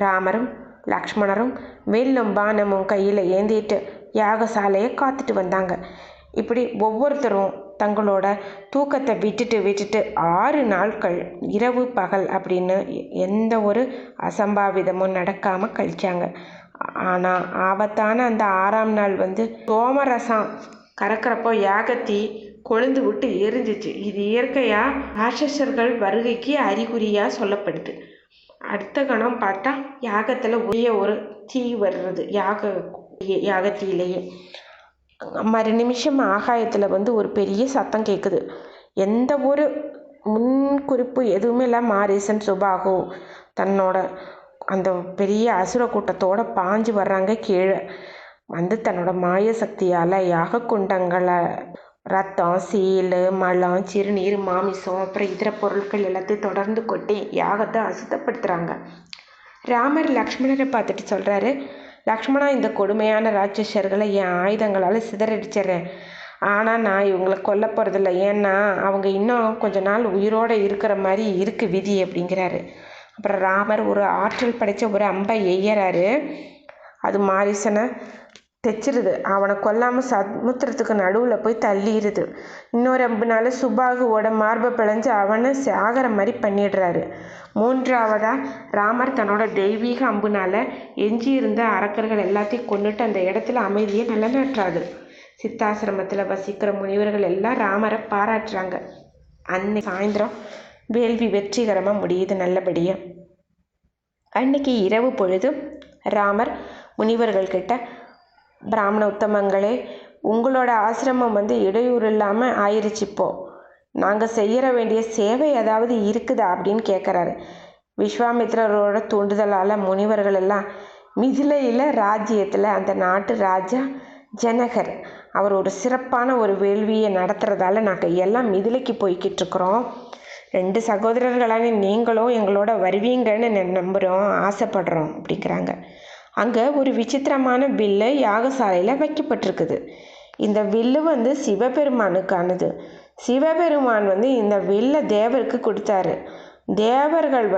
ராமரும் லக்ஷ்மணரும் வெல்லும் பானமும் கையில் ஏந்திட்டு யாகசாலையை காத்துட்டு வந்தாங்க. இப்படி ஒவ்வொருத்தரும் தங்களோட தூக்கத்தை விட்டுட்டு 6 நாட்கள் இரவு பகல் அப்படின்னு எந்த ஒரு அசம்பாவிதமும் நடக்காமல் கழிச்சாங்க. ஆனால் ஆபத்தான அந்த 6ஆம் நாள் சோமரசம் கறக்கிறப்போ யாகத்தி கொழுந்து விட்டு எரிஞ்சிச்சு. இது இயற்கையாக ராட்சசர்கள் வருகைக்கு அறிகுறியாக சொல்லப்படுது. அடுத்த கணம் பார்த்தா யாகத்தில் ஒரு தீ வர்றது யாகத்திலேயே. மறு நிமிஷம் ஆகாயத்தில் ஒரு பெரிய சத்தம் கேட்குது. எந்த ஒரு முன்குறிப்பு எதுவுமே இல்லை. மாரீசன் சுபாகு தன்னோட அந்த பெரிய அசுர கூட்டத்தோடு பாஞ்சு வர்றாங்க. கீழே தன்னோட மாய சக்தியால் யாக குண்டங்களை ரத்தம் சீல் மலம் சிறுநீர் மாமிசம் அப்புறம் இதர பொருட்கள் எல்லாத்தையும் தொடர்ந்து கொட்டி யாகத்தை அசுத்தப்படுத்துகிறாங்க. ராமர் லக்ஷ்மணரை பார்த்துட்டு சொல்கிறாரு, லக்ஷ்மணா, இந்த கொடுமையான ராட்சசர்களை என் ஆயுதங்களால் சிதறடிச்சிட்றேன். ஆனால் நான் இவங்களை கொல்ல போகிறதில்ல. ஏன்னா அவங்க இன்னும் கொஞ்ச நாள் உயிரோடு இருக்கிற மாதிரி இருக்குது விதி அப்படிங்கிறாரு. அப்புறம் ராமர் ஒரு ஆற்றல் படைத்த ஒரு அம்பை எய்யறாரு. அது மாரீசனை தைச்சிருது. அவனை கொல்லாமல் சமுத்திரத்துக்கு நடுவில் போய் தள்ளிடுது. இன்னொரு அம்புனால சுபாகுவோட மார்பை பிழைஞ்சு அவனை சாகிற மாதிரி பண்ணிடுறாரு. 3ஆவதாக ராமர் தன்னோட தெய்வீக அம்புனால எஞ்சி இருந்த அரக்கர்கள் எல்லாத்தையும் கொண்டுட்டு அந்த இடத்துல அமைதியை நிலநாட்டுறாரு. சித்தாசிரமத்தில் வசிக்கிற முனிவர்கள் எல்லாம் ராமரை பாராட்டுறாங்க. அன்னைக்கு சாயந்தரம் வேள்வி வெற்றிகரமாக முடியுது நல்லபடியாக. அன்னைக்கு இரவு பொழுது ராமர் முனிவர்கள்கிட்ட, பிராமண உத்தமங்களே, உங்களோட ஆசிரமம் இடையூறு இல்லாமல் ஆயிடுச்சு. இப்போது நாங்கள் செய்ய வேண்டிய சேவை ஏதாவது இருக்குதா அப்படின்னு கேட்குறாரு. விஸ்வாமித்திரரோட தூண்டுதலால் முனிவர்கள் எல்லாம் மிதிலையில் ராஜ்யத்தில் அந்த நாட்டு ராஜா ஜனகர் அவர் ஒரு சிறப்பான ஒரு வேள்வியை நடத்துகிறதால நாங்கள் எல்லாம் மிதிலைக்கு போய்கிட்டு இருக்கிறோம். 2 சகோதரர்களான நீங்களும் எங்களோட வருவீங்கன்னு நம்புகிறோம், ஆசைப்படுறோம் அப்படிங்கிறாங்க. அங்கே ஒரு விசித்திரமான வில்லு யாகசாலையில் வைக்கப்பட்டிருக்குது. இந்த வில்லு சிவபெருமானுக்கானது. சிவபெருமான் இந்த வில்லை தேவருக்கு கொடுத்தாரு. தேவர்கள்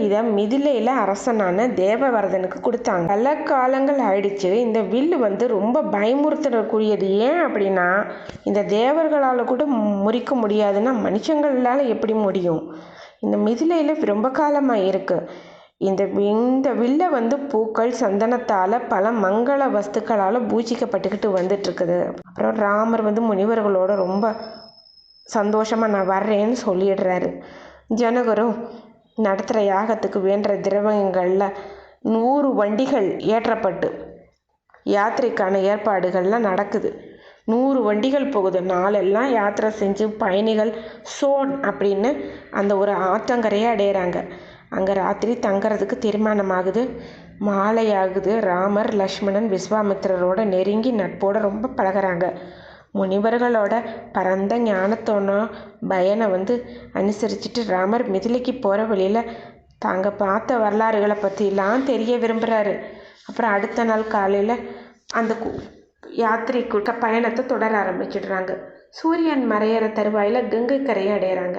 இதை மிதிலையில் அரசனான தேவவர்தனுக்கு கொடுத்தாங்க. பல காலங்கள் ஆயிடுச்சு. இந்த வில்லு ரொம்ப பயமுறுத்தக்கூடியது. ஏன் அப்படின்னா, இந்த தேவர்களால் கூட முறிக்க முடியாதுன்னா மனுஷங்களால் எப்படி முடியும்? இந்த மிதிலையில் ரொம்ப காலமாக இருக்குது. இந்த வில்லை பூக்கள் சந்தனத்தால் பல மங்கள வஸ்துக்களால் பூஜிக்கப்பட்டுக்கிட்டு வந்துட்டுருக்குது. அப்புறம் ராமர் முனிவர்களோட ரொம்ப சந்தோஷமாக நான் வர்றேன்னு சொல்லிடுறாரு. ஜனகரும் நடத்துகிற யாகத்துக்கு வேண்டுற திரவங்களில் 100 வண்டிகள் ஏற்றப்பட்டு யாத்திரைக்கான ஏற்பாடுகள்லாம் நடக்குது. 100 வண்டிகள் போகுது. நாளெல்லாம் யாத்திரை செஞ்சு பயணிகள் சோன் அப்படின்னு அந்த ஒரு ஆற்றங்கரையை அடையிறாங்க. அங்கே ராத்திரி தங்கிறதுக்கு தீர்மானமாகுது. மாலை ஆகுது. ராமர் லக்ஷ்மணன் விஸ்வாமித்திரரோட நெருங்கி நட்போடு ரொம்ப பழகிறாங்க. முனிவர்களோட பரந்த ஞானத்தோட பயனை அனுசரிச்சுட்டு ராமர் மிதிலைக்கு போகிற வழியில் தாங்க பார்த்த வரலாறுகளை பற்றிலாம் தெரிய விரும்புகிறாரு. அப்புறம் அடுத்த நாள் காலையில் அந்த யாத்திரைக்கு பயணத்தை தொடர ஆரம்பிச்சிடுறாங்க. சூரியன் மறையிற தருவாயில் கங்கை கரையை அடையிறாங்க.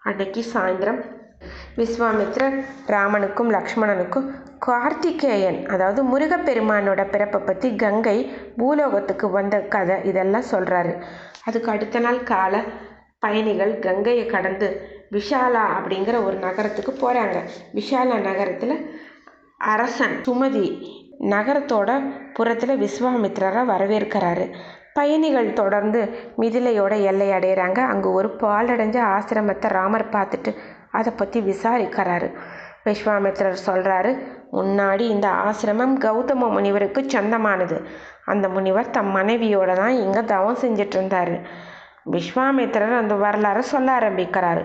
அன்னைக்கு சாயந்தரம் விஸ்வாமித்திரர் ராமனுக்கும் லக்ஷ்மணனுக்கும் கார்த்திகேயன் அதாவது முருகப்பெருமானோட பிறப்பை பற்றி கங்கை பூலோகத்துக்கு வந்த கதை இதெல்லாம் சொல்கிறாரு. அதுக்கு அடுத்த நாள் காலை பயணிகள் கங்கையை கடந்து விஷாலா அப்படிங்கிற ஒரு நகரத்துக்கு போகிறாங்க. விஷாலா நகரத்தில் அரசன் சுமதி நகரத்தோட புறத்தில் விஸ்வாமித்திரரை வரவேற்கிறாரு. பயணிகள் தொடர்ந்து மிதிலையோட எல்லை அடைகிறாங்க. அங்கே ஒரு பாலடைஞ்ச ஆசிரமத்தை ராமர் பார்த்துட்டு அதை பற்றி விசாரிக்கிறாரு. விஸ்வாமித்திரர் சொல்கிறாரு, முன்னாடி இந்த ஆசிரமம் கௌதம முனிவருக்கு சொந்தமானது. அந்த முனிவர் தம் மனைவியோடு தான் இங்கே தவம் செஞ்சிட்ருந்தார். விஸ்வாமித்திரர் அந்த வரலாறை சொல்ல ஆரம்பிக்கிறாரு.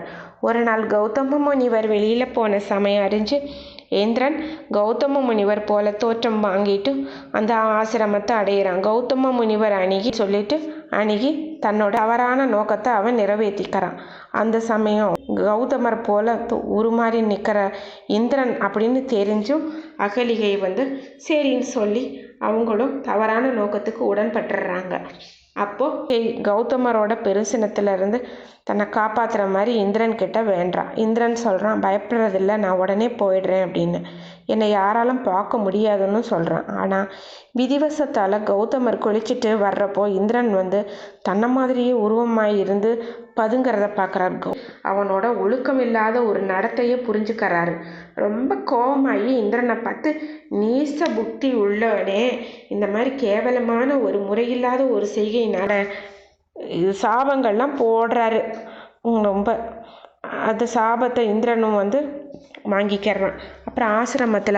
ஒரு நாள் கௌதம முனிவர் வெளியில் போன சமயம் அறிஞ்சு இந்திரன் கௌதம முனிவர் போல தோற்றம் வாங்கிட்டு அந்த ஆசிரமத்தை அடையிறான். கௌதம முனிவர் அணுகி தன்னோட தவறான நோக்கத்தை அவன் நிறைவேற்றிக்கிறான். அந்த சமயம் கௌதமர் போல உருமாறி நிற்கிற இந்திரன் அப்படின்னு தெரிஞ்சும் அகலிகை சரின்னு சொல்லி அவங்களும் தவறான நோக்கத்துக்கு உடன்பட்டுறாங்க. அப்போது கௌதமரோட பெருசினத்திலிருந்து தன்னை காப்பாற்றுற மாதிரி இந்திரன் கிட்ட வேண்டான். இந்திரன் சொல்கிறான், பயப்படுறதில்ல, நான் உடனே போயிடுறேன் அப்படின்னு. என்னை யாராலும் பார்க்க முடியாதுன்னு சொல்கிறான். ஆனால் விதிவசத்தால் கௌதமர் குளிச்சுட்டு வர்றப்போ இந்திரன் தன்னை மாதிரியே உருவமாய் இருந்து பதுங்கிறத பார்க்குறாரு. அவனோட ஒழுக்கம் இல்லாத ஒரு நடத்தையை புரிஞ்சுக்கிறாரு. ரொம்ப கோபமாகி இந்திரனை பார்த்து, நீச புக்தி உள்ளவனே, இந்த மாதிரி கேவலமான ஒரு முறையில்லாத ஒரு செய்கையினால சாபங்கள்லாம் போடுறாரு. ரொம்ப அந்த சாபத்தை இந்திரனும் வாங்கிக்கிறான். அப்புறம் ஆசிரமத்தில்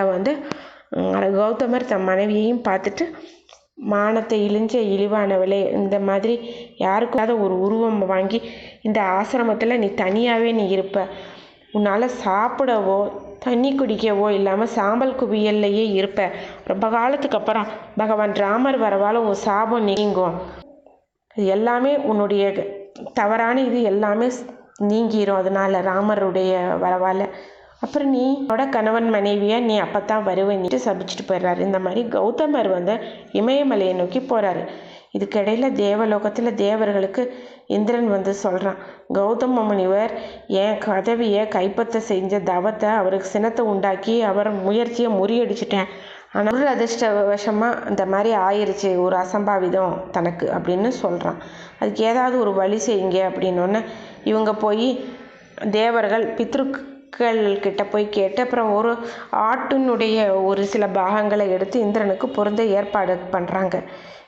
கௌதமர் தன் மனைவியையும் பார்த்துட்டு, மானத்தை இழிவானவளே, இந்த மாதிரி யாருக்காவது ஒரு உருவம் வாங்கி இந்த ஆசிரமத்தில் நீ தனியாகவே நீ இருப்ப, உன்னால் சாப்பிடவோ தண்ணி குடிக்கவோ இல்லாமல் சாம்பல் குவியல்லையே இருப்ப, ரொம்ப காலத்துக்கு அப்புறம் பகவான் ராமர் வரவால் உன் சாபம் நீங்கும், எல்லாமே உன்னுடைய தவறான இது எல்லாமே நீங்கிரும் அதனால் ராமருடைய வரவால், அப்புறம் நீயோட கணவன் மனைவியாக நீ அப்போ தான் வருவேன்ட்டு சபிச்சுட்டு போயிடுறாரு. இந்த மாதிரி கௌதமர் இமயமலையை நோக்கி போகிறாரு. இதுக்கிடையில் தேவலோகத்தில் தேவர்களுக்கு இந்திரன் சொல்கிறான், கௌதம முனிவர் என் கதவியை கைப்பற்ற செஞ்ச தவத்தை அவருக்கு சினத்தை உண்டாக்கி அவர் முயற்சியை முறியடிச்சிட்டேன். ஆனால் ஒரு அதிர்ஷ்டவசமாக இந்த மாதிரி ஆயிடுச்சு, ஒரு அசம்பாவிதம் தனக்கு அப்படின்னு சொல்கிறான். அதுக்கு ஏதாவது ஒரு வழி செய்யுங்க அப்படின்னோடனே இவங்க போய் தேவர்கள் பித்ருக்கள் கிட்ட போய் கேட்டு அப்புறம் ஒரு ஆட்டினுடைய ஒரு சில பாகங்களை எடுத்து இந்திரனுக்கு பொருந்த ஏற்பாடு பண்ணுறாங்க.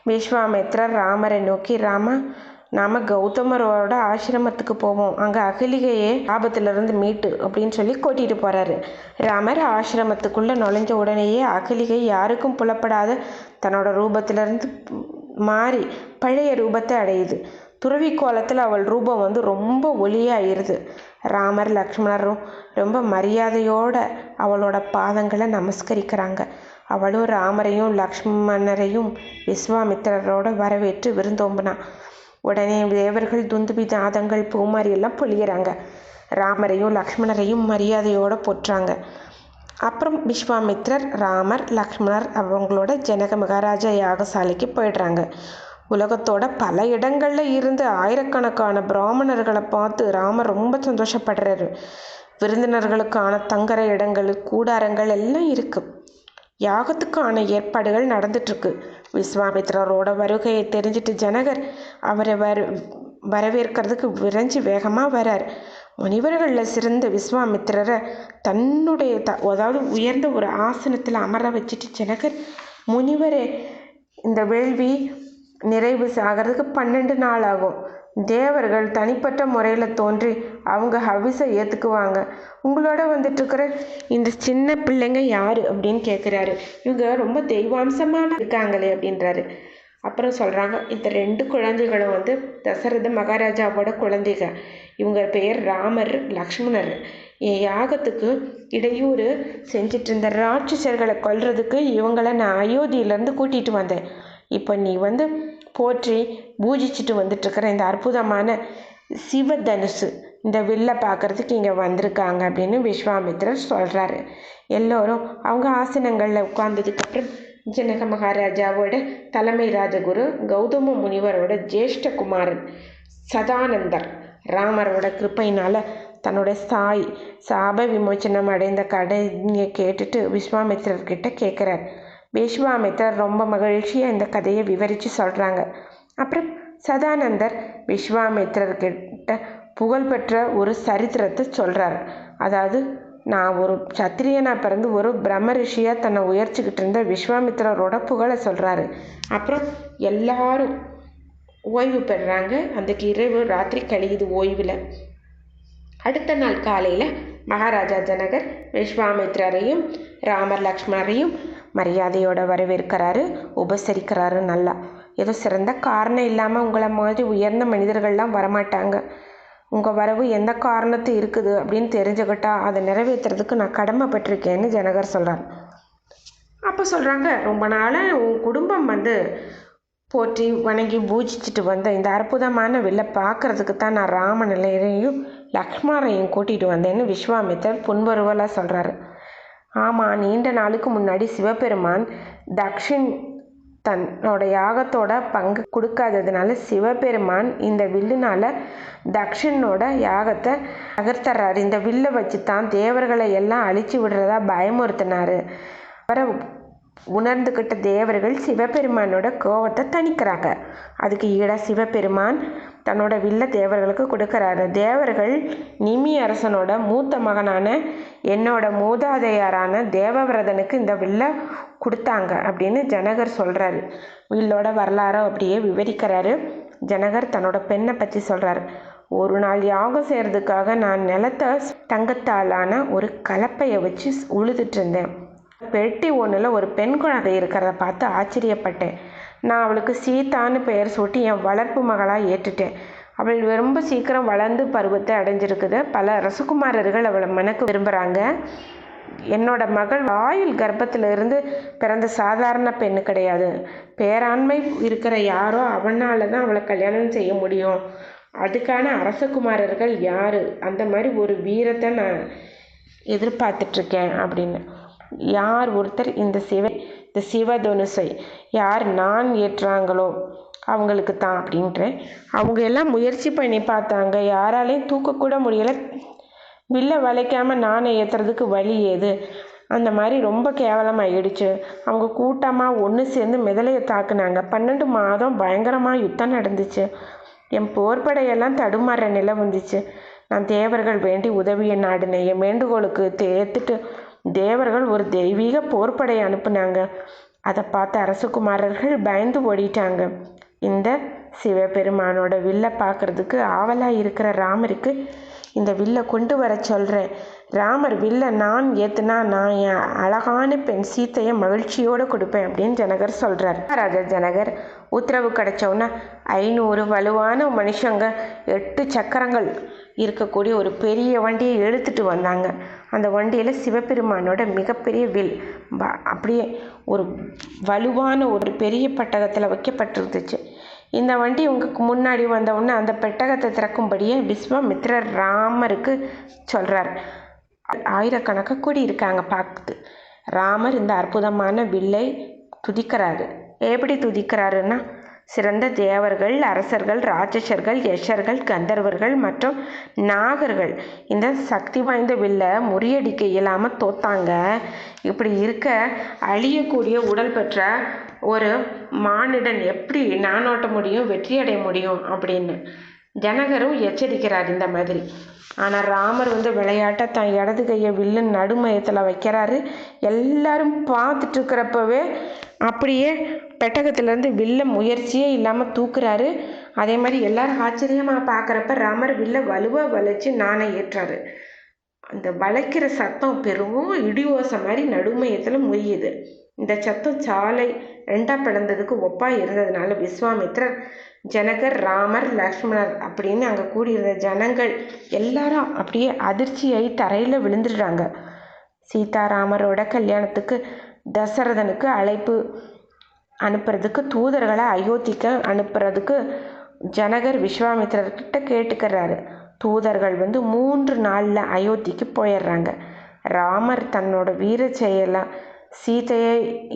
விஸ்வாமித்திரர் ராமரை நோக்கி, ராமா, நாம் கௌதமரோட ஆசிரமத்துக்கு போவோம், அங்கே அகலிகையே ஆபத்திலிருந்து மீட்டு அப்படின்னு சொல்லி கூட்டிகிட்டு போகிறாரு. ராமர் ஆசிரமத்துக்குள்ளே நுழைஞ்ச உடனேயே அகலிகை யாருக்கும் புலப்படாத தன்னோட ரூபத்திலிருந்து மாறி பழைய ரூபத்தை அடையுது. துறவி கோலத்தில் அவள் ரூபம் ரொம்ப ஒளியாயிருது. ராமர் லக்ஷ்மணரும் ரொம்ப மரியாதையோட அவளோட பாதங்களை நமஸ்கரிக்கிறாங்க. அவளும் ராமரையும் லக்ஷ்மணரையும் விஸ்வாமித்திரரோட வரவேற்று விருந்தோம்பினான். உடனே தேவர்கள் துந்துபி நாதங்கள் பூமாரி எல்லாம் பொழிகிறாங்க. ராமரையும் லக்ஷ்மணரையும் மரியாதையோடு போற்றாங்க. அப்புறம் விஸ்வாமித்திரர், ராமர், லக்ஷ்மணர் அவங்களோட ஜனக மகாராஜா யாகசாலைக்கு போயிடுறாங்க. உலகத்தோட பல இடங்களில் இருந்து ஆயிரக்கணக்கான பிராமணர்களை பார்த்து ராமர் ரொம்ப சந்தோஷப்படுறாரு. விருந்தினர்களுக்கான தங்குற இடங்கள், கூடாரங்கள் எல்லாம் இருக்குது. யாகத்துக்கான ஏற்பாடுகள் நடந்துட்டுருக்கு. விஸ்வாமித்திரரோட வருகையை தெரிஞ்சிட்டு ஜனகர் அவரை வரவேற்கிறதுக்கு விரைஞ்சி வேகமாக வரார். முனிவர்களில் சிறந்த விஸ்வாமித்திரரை தன்னுடைய அதாவது உயர்ந்த ஒரு ஆசனத்தில் அமர வச்சுட்டு ஜனகர், முனிவரே, இந்த வேள்வி நிறைவு ஆகிறதுக்கு 12 நாள் ஆகும். தேவர்கள் தனிப்பட்ட முறையில் தோன்றி அவங்க ஹவிஸை ஏற்றுக்குவாங்க. உங்களோட வந்துட்டுருக்கிற இந்த சின்ன பிள்ளைங்க யார் அப்படின்னு கேட்குறாரு. இவங்க ரொம்ப தெய்வாம்சமான இருக்காங்களே அப்படின்றாரு. அப்புறம் சொல்கிறாங்க, இந்த 2 குழந்தைகளும் தசரத மகாராஜாவோட குழந்தைங்க. இவங்க பெயர் ராமர், லக்ஷ்மணர். என் யாகத்துக்கு இடையூறு செஞ்சிட்டு இருந்த ராட்சசர்களை கொல்றதுக்கு இவங்களை நான் அயோத்தியிலேருந்து கூட்டிகிட்டு வந்தேன். இப்போ நீ போற்றி பூஜிச்சுட்டு வந்துட்டுருக்கிற இந்த அற்புதமான சிவதனுசு, இந்த வில்லை பார்க்குறதுக்கு இங்கே வந்திருக்காங்க அப்படின்னு விஸ்வாமித்திரர் சொல்கிறாரு. எல்லோரும் அவங்க ஆசனங்களில் உட்கார்ந்ததுக்கப்புறம் ஜனக மகாராஜாவோட தலைமை ராஜகுரு கௌதம முனிவரோட ஜேஷ்ட குமாரன் சதானந்தர் ராமரோட கிருப்பையினால் தன்னோட சாப விமோச்சனம் அடைந்த கதையை கேட்டுட்டு விஸ்வாமித்திரர்கிட்ட கேட்குறார். விஸ்வாமித்திரர் ரொம்ப மகிழ்ச்சியாக இந்த கதையை விவரித்து சொல்கிறாங்க. அப்புறம் சதானந்தர் விஸ்வாமித்திரர்கிட்ட புகழ்பெற்ற ஒரு சரித்திரத்தை சொல்கிறார். அதாவது, நான் ஒரு சத்திரியனாக பிறந்து ஒரு பிரம்ம ரிஷியாக தன்னை உயர்ச்சிக்கிட்டு இருந்த விஸ்வாமித்திரரோட புகழை சொல்கிறாரு. அப்புறம் எல்லாரும் ஓய்வு பெறுறாங்க. அந்த இரவு ராத்திரி கழியுது ஓய்வில். அடுத்த நாள் காலையில் மகாராஜா ஜனகர் விஸ்வாமித்திரரையும் ராமர் லக்ஷ்மணரையும் மரியாதையோட வரவேற்கிறாரு, உபசரிக்கிறாரு. நல்லா ஏதோ சிறந்த காரணம் இல்லாமல் உங்களை மாதிரி உயர்ந்த மனிதர்கள்லாம் வரமாட்டாங்க. உங்கள் வரவு எந்த காரணத்து இருக்குது அப்படின்னு தெரிஞ்சுக்கிட்டா அதை நிறைவேற்றுறதுக்கு நான் கடமைப்பட்டிருக்கேன்னு ஜனகர் சொல்கிறார். அப்போ சொல்கிறாங்க, ரொம்ப நாளாக உன் குடும்பம் போற்றி வணங்கி பூஜிச்சுட்டு வந்த இந்த அற்புதமான வில்லை பார்க்கறதுக்கு தான் நான் ராமனையும் லக்ஷ்மணரையும் கூட்டிகிட்டு வந்தேன்னு விஸ்வாமித்தர் புன்வருவலாக சொல்கிறாரு. ஆமாம், நீண்ட நாளுக்கு முன்னாடி சிவபெருமான் தக்ஷின் தன்னோட யாகத்தோட பங்கு கொடுக்காததுனால சிவபெருமான் இந்த வில்லுனால தக்ஷனோட யாகத்தை நகர்த்தர்றாரு. இந்த வில்லை வச்சு தான் தேவர்களை எல்லாம் அழிச்சு விடுறதா பயமுறுத்தினாரு. அவரை உணர்ந்துக்கிட்ட தேவர்கள் சிவபெருமானோட கோபத்தை தணிக்கிறாங்க. அதுக்கு ஈடாக சிவபெருமான் தன்னோட வில்லை தேவர்களுக்கு கொடுக்குறாரு. தேவர்கள் நிமி அரசனோட மூத்த மகனான என்னோட மூதாதையாரான தேவவிரதனுக்கு இந்த வில்லை கொடுத்தாங்க அப்படின்னு ஜனகர் சொல்கிறாரு. வில்லோட வரலாறை அப்படியே விவரிக்கிறாரு. ஜனகர் தன்னோட பெண்ணை பற்றி சொல்கிறார். ஒரு நாள் யாகம் செய்கிறதுக்காக நான் நிலத்தை தங்கத்தாலான ஒரு கலப்பையை வச்சு உழுதுட்டு இருந்தேன். பெட்டி ஒன்றில் ஒரு பெண் குழந்தை இருக்கிறத பார்த்து ஆச்சரியப்பட்டேன். நான் அவளுக்கு சீதான்னு பெயர் சூட்டி என் வளர்ப்பு மகளாக ஏற்றுட்டேன். அவள் ரொம்ப சீக்கிரம் வளர்ந்து பருவத்தை அடைஞ்சிருக்குது. பல ரசகுமாரர்கள் அவளை மனக்கு விரும்புகிறாங்க. என்னோட மகள் ஆயுள் கர்ப்பத்தில் இருந்து பிறந்த சாதாரண பெண்ணு கிடையாது. பேராண்மை இருக்கிற யாரோ அவனால தான் அவளை கல்யாணம் செய்ய முடியும். அதுக்கான அரசகுமாரர்கள் யார்? அந்த மாதிரி ஒரு வீரத்தை நான் எதிர்பார்த்துட்ருக்கேன் அப்படின்னு. யார் ஒருத்தர் இந்த சிவதனுசை யார் நான் ஏற்றாங்களோ அவங்களுக்கு தான் அப்படின்றேன். அவங்க எல்லாம் முயற்சி பண்ணி பார்த்தாங்க, யாராலையும் தூக்கக்கூட முடியலை. வில்லை வளைக்காமல் நானே ஏற்றுறதுக்கு வழி ஏது? அந்த மாதிரி ரொம்ப கேவலமாகிடுச்சு. அவங்க கூட்டமாக ஒன்று சேர்ந்து மிதலையை தாக்குனாங்க. 12 மாதம் பயங்கரமாக யுத்தம் நடந்துச்சு. என் போர்ப்படையெல்லாம் தடுமாற நிலை வந்துச்சு. நான் தேவர்கள் வேண்டி உதவியை நாடினேன். என் வேண்டுகோளுக்கு ஏற்றுட்டு தேவர்கள் ஒரு தெய்வீக போர்ப்படையை அனுப்புனாங்க. அதை பார்த்து அரசகுமாரர்கள் பயந்து ஓடிட்டாங்க. இந்த சிவபெருமானோட வில்லை பார்க்குறதுக்கு ஆவலாக இருக்கிற ராமருக்கு இந்த வில்லை கொண்டு வர சொல்கிறேன். ராமர் வில்லை நான் ஏற்றுனா நான் என் அழகான பெண் சீத்தையை மகிழ்ச்சியோடு கொடுப்பேன் அப்படின்னு ஜனகர் சொல்கிறார். ராஜா ஜனகர் உத்தரவு கிடைச்சோன்னா 500 வலுவான மனுஷங்க 8 சக்கரங்கள் இருக்கக்கூடிய ஒரு பெரிய வண்டியை எடுத்துகிட்டு வந்தாங்க. அந்த வண்டியில் சிவபெருமானோட மிகப்பெரிய வில் அப்படியே ஒரு வலுவான ஒரு பெரிய பெட்டகத்தில் வைக்கப்பட்டிருந்துச்சு. இந்த வண்டி உங்களுக்கு முன்னாடி வந்தவுடனே அந்த பெட்டகத்தை திறக்கும்படியே விஸ்வாமித்திரர் ராமருக்கு சொல்கிறார். ஆயிரக்கணக்காக கூடி இருக்காங்க பார்க்குது. ராமர் இந்த அற்புதமான வில்லை துதிக்கிறாரு. எப்படி துதிக்கிறாருன்னா, சிறந்த தேவர்கள், அரசர்கள், ராட்சசர்கள், யஷர்கள், கந்தர்வர்கள் மற்றும் நாகர்கள் இந்த சக்தி வாய்ந்த வில்லை முறியடிக்க இயலாமல் தோத்தாங்க. இப்படி இருக்க அழியக்கூடிய உடல் பெற்ற ஒரு மானிடன் எப்படி நானோட்ட முடியும், வெற்றி அடைய முடியும் அப்படின்னு ஜனகரும் எச்சரிக்கிறார் இந்த மாதிரி. ஆனால் ராமர் விளையாட்டை தன் இடது கையை வில்லு நடுமயத்தில் வைக்கிறாரு. எல்லாரும் பார்த்துட்டு இருக்கிறப்பவே அப்படியே பெட்டகத்திலேருந்து வில்ல முயற்சியே இல்லாமல் தூக்குறாரு. அதே மாதிரி எல்லாரும் ஆச்சரியமாக பார்க்குறப்ப ராமர் வில்ல வலுவாக வளைச்சு நாணை ஏற்றாரு. அந்த வளைக்கிற சத்தம் பெரும் இடி ஓசை மாதிரி நடுமயத்தில் முறியுது. இந்த சத்தம் சாலை 2ஆக பிளந்ததுக்கு ஒப்பாக இருந்ததுனால விஸ்வாமித்திரர், ஜனகர், ராமர், லக்ஷ்மணர் அப்படின்னு அங்கே கூடியிருந்த ஜனங்கள் எல்லாரும் அப்படியே அதிர்ச்சியாகி தரையில் விழுந்துடுறாங்க. சீதாராமரோட கல்யாணத்துக்கு தசரதனுக்கு அழைப்பு அனுப்புறதுக்கு தூதர்களை அயோத்திக்கு அனுப்புறதுக்கு ஜனகர் விஸ்வாமித்திரர்கிட்ட கேட்டுக்கிறாரு. தூதர்கள் 3 நாளில் அயோத்திக்கு போயிடுறாங்க. ராமர் தன்னோட வீர செயலாம் சீதையை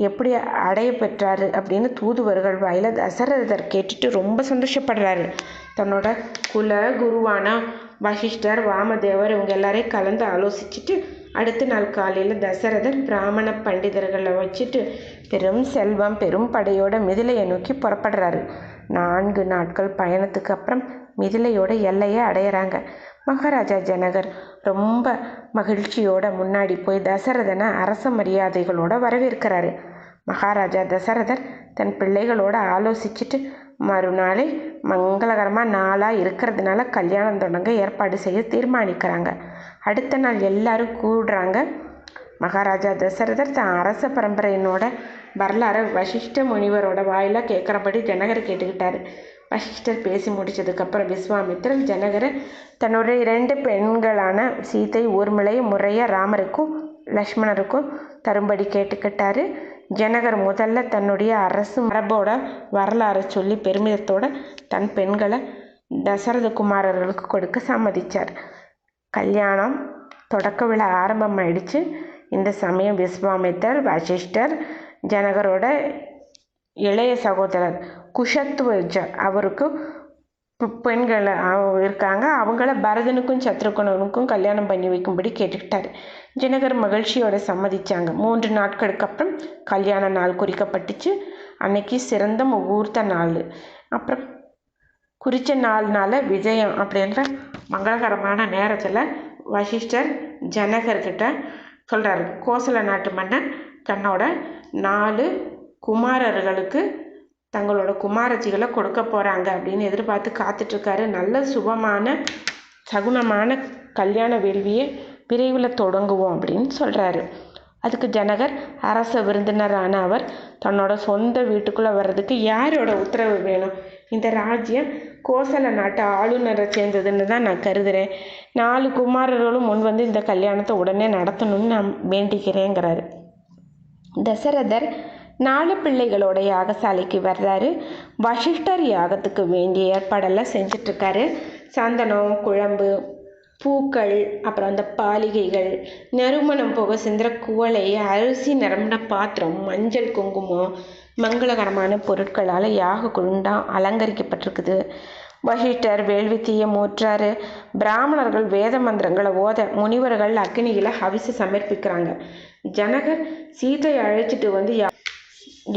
எப்படி அடைய பெற்றாரு அப்படின்னு தூதுவர்கள் வாயில தசரதர் கேட்டுட்டு ரொம்ப சந்தோஷப்படுறாரு. தன்னோட குல குருவான வசிஷ்டர், வாமதேவர் இவங்க எல்லாரையும் கலந்து ஆலோசிச்சுட்டு அடுத்த நாள் காலையில் தசரதர் பிராமண பண்டிதர்களை வச்சுட்டு பெரும் செல்வம் பெரும் படையோட மிதிலையை நோக்கி புறப்படுறாரு. 4 நாட்கள் பயணத்துக்கு அப்புறம் மிதிலையோட எல்லையை அடையிறாங்க. மகாராஜா ஜனகர் ரொம்ப மகிழ்ச்சியோட முன்னாடி போய் தசரதனை அரச மரியாதைகளோட வரவேற்கிறாரு. மகாராஜா தசரதர் தன் பிள்ளைகளோட ஆலோசிச்சுட்டு மறுநாளே மங்களகரமாக நாளாக இருக்கிறதுனால கல்யாணம் தொடங்க ஏற்பாடு செய்ய தீர்மானிக்கிறாங்க. அடுத்த நாள் எல்லாரும் கூடுறாங்க. மகாராஜா தசரதர் தன் அரச பரம்பரையினோட வரலாறு வசிஷ்ட முனிவரோட வாயிலாக கேட்குறபடி ஜனகர் கேட்டுக்கிட்டாரு. வசிஷ்டர் பேசி முடித்ததுக்கப்புறம் விஸ்வாமித்திரர் ஜனகரை தன்னுடைய 2 பெண்களான சீதை ஊர்மிளை முறையாக ராமருக்கும் லக்ஷ்மணருக்கும் தரும்படி கேட்டுக்கிட்டாரு. ஜனகர் முதல்ல தன்னுடைய அரசு மரபோட வரலாறு சொல்லி பெருமிதத்தோட தன் பெண்களை தசரத குமாரர்களுக்கு கொடுக்க சம்மதித்தார். கல்யாணம் தொடக்க விழா ஆரம்பமாயிடுச்சு. இந்த சமயம் விஸ்வாமித்தர் வசிஷ்டர் ஜனகரோட இளைய சகோதரர் குஷத்வஜ அவருக்கு பெண்கள் இருக்காங்க. அவங்கள பரதனுக்கும் சத்ருகனுக்கும் கல்யாணம் பண்ணி வைக்கும்படி கேட்டுக்கிட்டார். ஜனகர் மகிழ்ச்சியோட சம்மதிச்சாங்க. 3 நாட்களுக்கு அப்புறம் கல்யாண நாள் குறிக்கப்பட்டுச்சு. அன்னைக்கு சிறந்த முகூர்த்த நாள். அப்புறம் குறித்த நாள்னால விஜயம் அப்படின்ற மங்களகரமான நேரத்தில் வசிஷ்டர் ஜனகர்கிட்ட சொல்கிறாரு, கோசல நாட்டு மன்னன் தன்னோட 4 குமாரர்களுக்கு தங்களோட குமாரத்திகளை கொடுக்க போகிறாங்க அப்படின்னு எதிர்பார்த்து காத்துட்ருக்காரு. நல்ல சுபமான சகுனமான கல்யாண வேள்வியை விரைவில் தொடங்குவோம் அப்படின்னு சொல்கிறாரு. அதுக்கு ஜனகர் அரச விருந்தினரான அவர் தன்னோட சொந்த வீட்டுக்குள்ளே வர்றதுக்கு யாரோட உத்தரவு வேணும்? இந்த ராஜ்யம் கோசல நாட்டு ஆளுநரை சேர்ந்ததுன்னு தான் நான் கருதுகிறேன். 4 குமாரர்களும் முன் வந்து இந்த கல்யாணத்தை உடனே நடத்தணும்னு நான் வேண்டிக்கிறேங்கிறாரு. தசரதர் 4 பிள்ளைகளோட யாகசாலைக்கு வர்றாரு. வசிஷ்டர் யாகத்துக்கு வேண்டிய ஏற்பாடெல்லாம் செஞ்சிட்ருக்காரு. சந்தனம், குழம்பு, பூக்கள், அப்புறம் அந்த பாலிகைகள், நறுமணம் போக சிந்திர குவளை, அரிசி நிரம்பின பாத்திரம், மஞ்சள், குங்குமம், மங்களகரமான பொருட்களால் யாக குண்டம் அலங்கரிக்கப்பட்டிருக்குது. வசிஷ்டர் வேள்வி தீய மூற்றாரு. பிராமணர்கள் வேத மந்திரங்களை ஓத, முனிவர்கள் அக்னிகளை ஹவிசு சமர்ப்பிக்கிறாங்க. ஜனகர் சீதையை அழைச்சிட்டு வந்து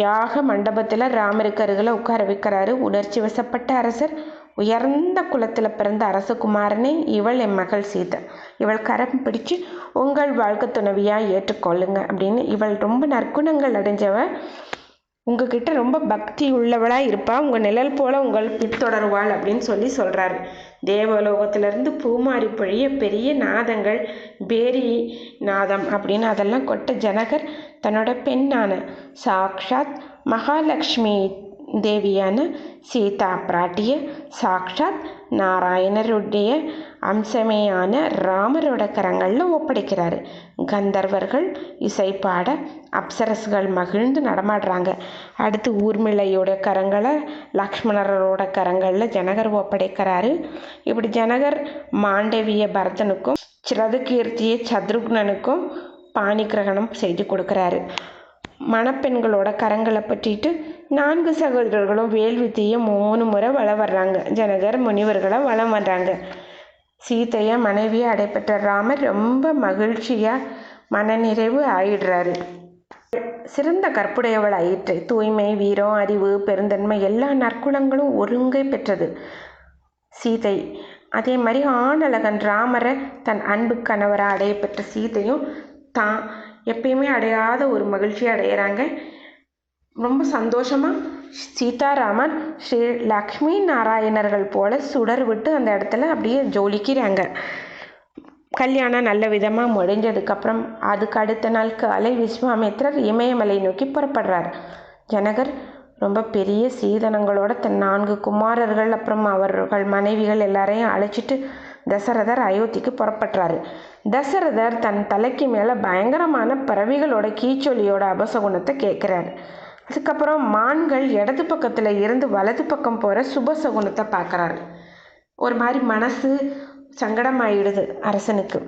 யாக மண்டபத்தில் ராமருக்கு அருகில் உட்கார வைக்கிறாரு. உணர்ச்சி வசப்பட்ட அரசர், உயர்ந்த குலத்தில் பிறந்த அரசகுமாரனே, இவள் என் மகள் சீதை. இவள் கரம் பிடிச்சு உங்கள் வாழ்க்கை துணைவியாக ஏற்றுக்கொள்ளுங்க அப்படின்னு. இவள் ரொம்ப நற்குணங்கள் அடைஞ்சவ, உங்ககிட்ட ரொம்ப பக்தி உள்ளவளாக இருப்பா, உங்கள் நிழல் போல உங்கள் பின்தொடருவாள் அப்படின்னு சொல்கிறாரு. தேவலோகத்திலிருந்து பூமாரி பொழிய பெரிய நாதங்கள், பேரி நாதம் அப்படின்னு அதெல்லாம் கொட்ட ஜனகர் தன்னோட பெண்ணான சாக்ஷாத் மகாலட்சுமி தேவியான சீதா பிராட்டிய சாக்ஷாத் நாராயணருடைய அம்சமேயான ராமரோட கரங்களில் ஒப்படைக்கிறாரு. கந்தர்வர்கள் இசைப்பாட, அப்சரசுகள் மகிழ்ந்து நடமாடுறாங்க. அடுத்து ஊர்மிளையோட கரங்களை லக்ஷ்மணரோட கரங்களில் ஜனகர் ஒப்படைக்கிறாரு. இப்படி ஜனகர் மாண்டவிய பரதனுக்கும் சிரதுகீர்த்திய சத்ருக்னனுக்கும் பாணி கிரகணம் செய்து கொடுக்குறாரு. மணப்பெண்களோட கரங்களை பற்றிட்டு 4 சகோதரர்களும் வேள்வி தீய 3 முறை வளம் வர்றாங்க. ஜனகர் முனிவர்களை வளம் வர்றாங்க. சீதையை மனைவியை அடைபெற்ற ராமர் ரொம்ப மகிழ்ச்சியாக மனநிறைவு ஆயிடுறாரு. சிறந்த கற்புடையவள் ஆயிற்று. தூய்மை, வீரம், அறிவு, பெருந்தன்மை எல்லா நற்குணங்களும் ஒருங்கை பெற்றது சீதை. அதே மாதிரி ஆணழகன் ராமரை தன் அன்பு கணவராக அடைய பெற்ற சீதையும் தான் எப்பயுமே அடையாத ஒரு மகிழ்ச்சி அடையிறாங்க. ரொம்ப சந்தோஷமாக சீதாராமன் ஸ்ரீ லக்ஷ்மி நாராயணர்கள் போல சுடர் விட்டு அந்த இடத்துல அப்படியே ஜொலிக்கிறாங்க. கல்யாணம் நல்ல விதமாக முடிஞ்சதுக்கப்புறம் அதுக்கு அடுத்த நாள் காலை விஸ்வாமித்திரர் இமயமலை நோக்கி புறப்படுறார். ஜனகர் ரொம்ப பெரிய சீதனங்களோட தன் 4 குமாரர்கள் அப்புறம் அவர்கள் மனைவிகள் எல்லாரையும் அழைச்சிட்டு தசரதர் அயோத்திக்கு புறப்படுறாரு. தசரதர் தன் தலைக்கு மேலே பயங்கரமான பறவைகளோட கீச்சொலியோட அபசகுணத்தை கேட்குறாரு. அதுக்கப்புறம் மான்கள் இடது பக்கத்தில் இருந்து வலது பக்கம் போகிற சுபசகுணத்தை பார்க்குறாரு. ஒரு மாதிரி மனசு சங்கடமாயிடுது அரசனுக்கு.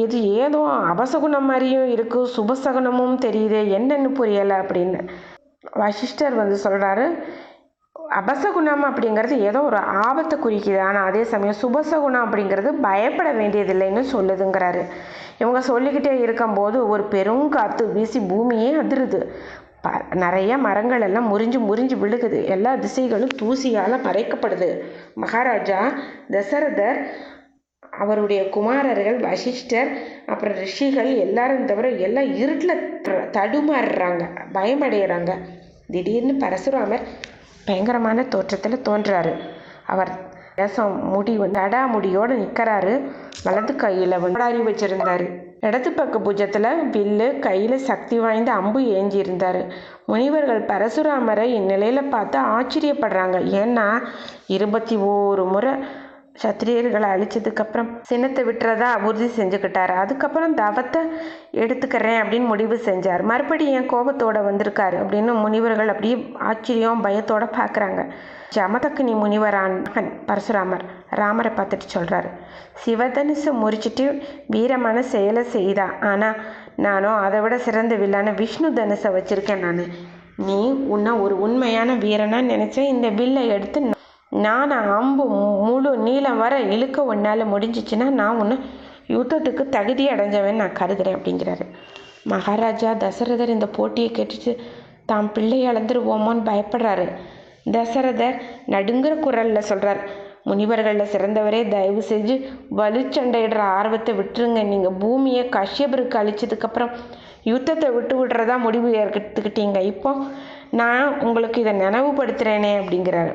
இது ஏதோ அபசகுணம் மாதிரியும் இருக்குது, சுபசகுனமும் தெரியுது, என்னென்னு புரியலை அப்படின்னு. வசிஷ்டர் சொல்கிறாரு, அபசகுணம் அப்படிங்கிறது ஏதோ ஒரு ஆபத்தை குறிக்குது, ஆனால் அதே சமயம் சுபசகுணம் அப்படிங்கிறது பயப்பட வேண்டியதில்லைன்னு சொல்லுதுங்கிறாரு. இவங்க சொல்லிக்கிட்டே இருக்கும்போது ஒரு பெருங்காற்று வீசி பூமியே அதிருது. நிறைய மரங்கள் எல்லாம் முறிஞ்சு விழுகுது. எல்லா திசைகளும் தூசியால் மறைக்கப்படுது. மகாராஜா தசரதர், அவருடைய குமாரர்கள் வசிஷ்டர், அப்புறம் ரிஷிகள் எல்லாரும் தவிர எல்லாம் இருட்டில் தடுமாறுறாங்க, பயமடைகிறாங்க. திடீர்னு பரசுராமர் பயங்கரமான தோற்றத்தில் தோன்றாரு. அவர் முடி தடா முடியோடு நிற்கிறாரு. வலது கையில் வச்சிருந்தாரு. இடது பக்க புஜத்தில் வில்லு, கையில் சக்தி வாய்ந்த அம்பு ஏந்தி இருந்தார். முனிவர்கள் பரசுராமரை இந்நிலையில் பார்த்து ஆச்சரியப்படுறாங்க. ஏன்னா 21 முறை சத்திரியர்களை அழிச்சதுக்கப்புறம் சினத்தை விட்டுறதா உறுதி செஞ்சுக்கிட்டாரு. அதுக்கப்புறம் தவத்தை எடுத்துக்கிறேன் அப்படின்னு முடிவு செஞ்சார். மறுபடியும் என் கோபத்தோடு வந்திருக்காரு அப்படின்னு முனிவர்கள் அப்படியே ஆச்சரியம் பயத்தோடு பார்க்குறாங்க. ஜமதக்னி முனிவரான் மகன் பரசுராமர் ராமரை பார்த்துட்டு சொல்கிறாரு, சிவதனுசை முறிச்சிட்டு வீரமான செயலை செய்தா, ஆனால் நானும் அதை விட சிறந்த வில்லான விஷ்ணு தனுசை வச்சுருக்கேன். நீ உன்னை ஒரு உண்மையான வீரனாக நினச்சேன். இந்த வில்லை எடுத்து நான் அம்பு முழு நீளம் வர இழுக்க ஒன்றால் முடிஞ்சிச்சுன்னா நான் ஒன்று யுத்தத்துக்கு தகுதி அடைஞ்சவன் நான் கருதுகிறேன் அப்படிங்கிறாரு. மகாராஜா தசரதர் இந்த போட்டியை கேட்டுட்டு தாம் பிள்ளை இழந்துருவோமோன்னு பயப்படுறாரு. தசரதர் நடுங்கிற குரலில் சொல்கிறார், முனிவர்களில் சிறந்தவரே, தயவு செஞ்சு வலுச்சண்டையிடுற ஆர்வத்தை விட்டுருங்க. நீங்கள் பூமியை கஷ்யபருக்கு அழிச்சதுக்கப்புறம் யுத்தத்தை விட்டு விடுறதா முடிவு எடுத்துக்கிட்டீங்க. இப்போ நான் உங்களுக்கு இதை நினைவுபடுத்துகிறேனே அப்படிங்கிறாரு.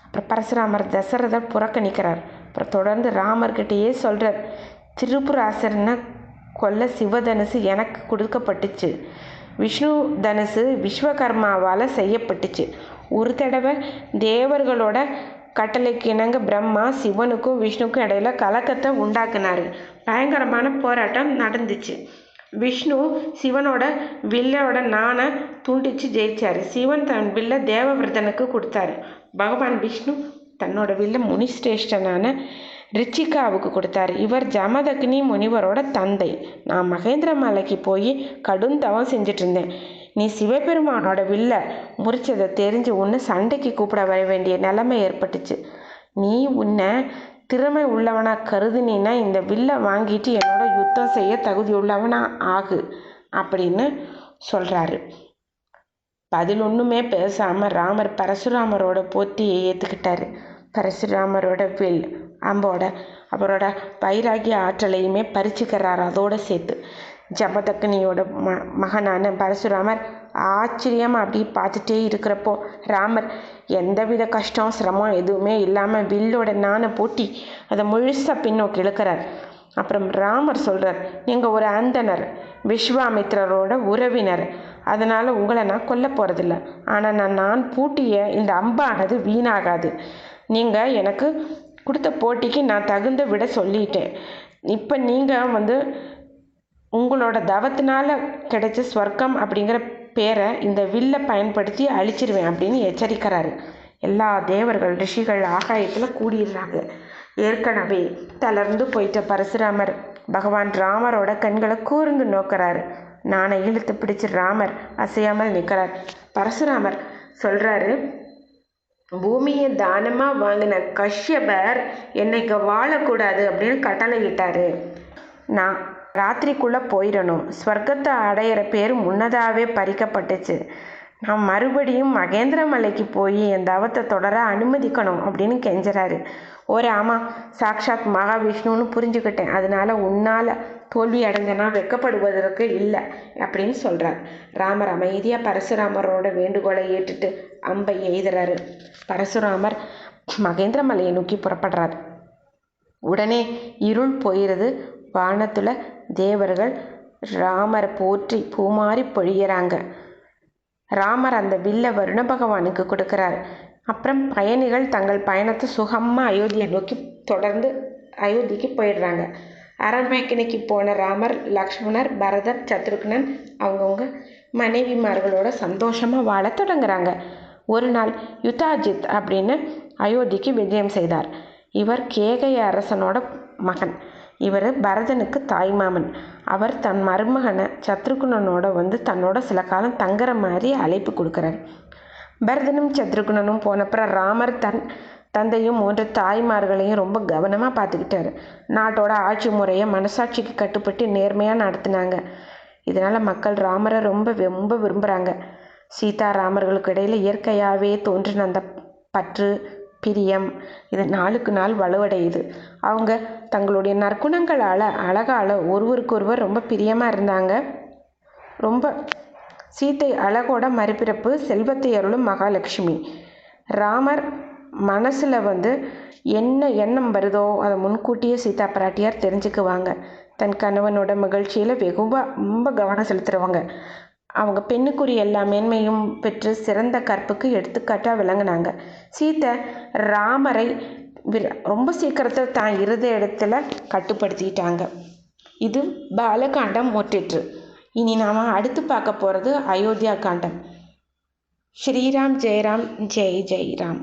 அப்புறம் பரசுராமர் தசரதர் புறக்கணிக்கிறார். அப்புறம் தொடர்ந்து ராமர்கிட்டயே சொல்கிறார், திரிபுராசரனை கொல்ல சிவதனுசு எனக்கு கொடுக்கப்பட்டுச்சு. விஷ்ணு தனுசு விஸ்வகர்மாவால் செய்யப்பட்டுச்சு. ஒரு தடவை தேவர்களோட கட்டளைக்கு இணங்க பிரம்மா சிவனுக்கும் விஷ்ணுக்கும் இடையில கலக்கத்தை உண்டாக்குனாரு. பயங்கரமான போராட்டம் நடந்துச்சு. விஷ்ணு சிவனோட வில்லோட நாணை துண்டிச்சு ஜெயிச்சாரு. சிவன் தன் வில்ல தேவவிரதனுக்கு கொடுத்தாரு. பகவான் விஷ்ணு தன்னோட வில்ல முனிஸ்ரேஷ்டனான ரிச்சிகாவுக்கு கொடுத்தாரு. இவர் ஜமதக்னி முனிவரோட தந்தை. நான் மகேந்திர மலைக்கு போய் கடும் தவம் செஞ்சுட்டு இருந்தேன். நீ சிவபெருமானோட வில்ல முறிச்சதை தெரிஞ்சு உன்னை சண்டைக்கு கூப்பிட வர வேண்டிய நிலைமை ஏற்பட்டுச்சு. நீ உன்னை திறமை உள்ளவனா கருதுனா இந்த வில்லை வாங்கிட்டு என்னோட யுத்தம் செய்ய தகுதி உள்ளவனா ஆகு அப்படின்னு சொல்கிறாரு. பதில் ஒன்றுமே பேசாமல் ராமர் பரசுராமரோட போட்டியை ஏற்றுக்கிட்டாரு. பரசுராமரோட வில் அம்போட அவரோட வைராகிய ஆற்றலையுமே பறிச்சுக்கிறார். அதோடு சேர்த்து ஜமதக்னியோட மகனான பரசுராமர் ஆச்சரியமாக அப்படி பார்த்துட்டே இருக்கிறப்போ ராமர் எந்தவித கஷ்டம் சிரமம் எதுவுமே இல்லாமல் வில்லோட நாணை பூட்டி அதை முழுசாக பின்னோக்கி இழுக்கிறார். அப்புறம் ராமர் சொல்கிறார், நீங்கள் ஒரு அந்தனர், விஸ்வாமித்திரரோட உறவினர், அதனால் உங்களை நான் கொல்ல போகிறதில்ல. ஆனால் நான் பூட்டிய இந்த அம்பானது வீணாகாது. நீங்கள் எனக்கு கொடுத்த போட்டிக்கு நான் தகுந்த விட சொல்லிட்டேன். இப்போ நீங்கள் உங்களோட தவத்தினால கிடைச்ச ஸ்வர்க்கம் அப்படிங்கிற பேரை இந்த வில்லை பயன்படுத்தி அழிச்சிருவேன் அப்படின்னு எச்சரிக்கிறாரு. எல்லா தேவர்கள் ரிஷிகள் ஆகாயத்தில் கூடிடுறாங்க. ஏற்கனவே தளர்ந்து போயிட்ட பரசுராமர் பகவான் ராமரோட கண்களை கூர்ந்து நோக்கிறாரு. நானை இழுத்து பிடிச்சு ராமர் அசையாமல் நிற்கிறார். பரசுராமர் சொல்கிறாரு, பூமியை தானமாக வாங்கின கஷ்யபர் என்னைக்கு வாழக்கூடாது அப்படின்னு கட்டளையிட்டாரு. நான் ராத்திரிக்குள்ளே போயிடணும். ஸ்வர்க்கத்தை அடையிற பேர் முன்னதாகவே பறிக்கப்பட்டுச்சு. நான் மறுபடியும் மகேந்திர மலைக்கு போய் என் தவத்தை தொடர அனுமதிக்கணும் அப்படின்னு கெஞ்சுறாரு. ஆமாம், சாக்ஷாத் மகாவிஷ்ணுன்னு புரிஞ்சுக்கிட்டேன். அதனால உன்னால் தோல்வி அடைஞ்சனா வெக்கப்படுவதற்கு இல்லை அப்படின்னு சொல்கிறார். ராமர் அமைதியாக பரசுராமரோட வேண்டுகோளை ஏற்றுட்டு அம்பை எய்துறாரு. பரசுராமர் மகேந்திர மலையை நோக்கி புறப்படுறார். உடனே இருள் போயிடுது. வானத்தில் தேவர்கள் ராமரை போற்றி பூமாரி பொழிகிறாங்க. ராமர் அந்த வில்லை வருண பகவானுக்கு கொடுக்குறார். அப்புறம் பயணிகள் தங்கள் பயணத்தை சுகமாக அயோத்தியை நோக்கி தொடர்ந்து அயோத்திக்கு போயிடுறாங்க. அரண்மனைக்கு போன ராமர், லக்ஷ்மணர், பரதர், சத்ருக்னன் அவங்கவுங்க மனைவிமார்களோட சந்தோஷமாக வாழ தொடங்குறாங்க. ஒரு நாள் யுதாஜித் அப்படின்னு அயோத்திக்கு விஜயம் செய்தார். இவர் கேகய அரசனோட மகன். இவர் பரதனுக்கு தாய்மாமன். அவர் தன் மருமகனை சத்ருகுணனோட தன்னோட சில காலம் தங்குற மாதிரி அழைப்பு கொடுக்குறார். பரதனும் சத்ருகுணனும் போனப்புறம் ராமர் தன் தந்தையும் 3 தாய்மார்களையும் ரொம்ப கவனமாக பார்த்துக்கிட்டாரு. நாட்டோட ஆட்சி முறையை மனசாட்சிக்கு கட்டுப்பட்டு நேர்மையாக நடத்தினாங்க. இதனால் மக்கள் ராமரை ரொம்ப ரொம்ப விரும்புகிறாங்க. சீதா ராமர்களுக்கு இடையில் இயற்கையாகவே தோன்றின அந்த பற்று பிரியம் இது நாளுக்கு நாள் வலுவடையுது. அவங்க தங்களுடைய நற்குணங்களால் அழகால் ஒருவருக்கொருவர் ரொம்ப பிரியமாக இருந்தாங்க. ரொம்ப சீத்தை அழகோட மறுபிறப்பு, செல்வத்தை அருளும் மகாலட்சுமி. ராமர் மனசில் என்ன எண்ணம் வருதோ அதை முன்கூட்டியே சீதா பிராட்டியார் தெரிஞ்சுக்குவாங்க. தன் கணவனோட மகிழ்ச்சியில் ரொம்ப கவனம் செலுத்துகிறவங்க. அவங்க பெண்ணுக்குரிய எல்லா மேன்மையும் பெற்று சிறந்த கற்புக்கு எடுத்துக்காட்டாக விளங்குனாங்க. சீத்தை ராமரை ரொம்ப சீக்கிரத்தில் தான் இடத்துல கட்டுப்படுத்திட்டாங்க. இது பாலகாண்டம் முற்றிற்று. இனி நாம் அடுத்து பார்க்க போகிறது அயோத்தியா காண்டம். ஸ்ரீராம் ஜெயராம் ஜெய் ஜெய் ராம்.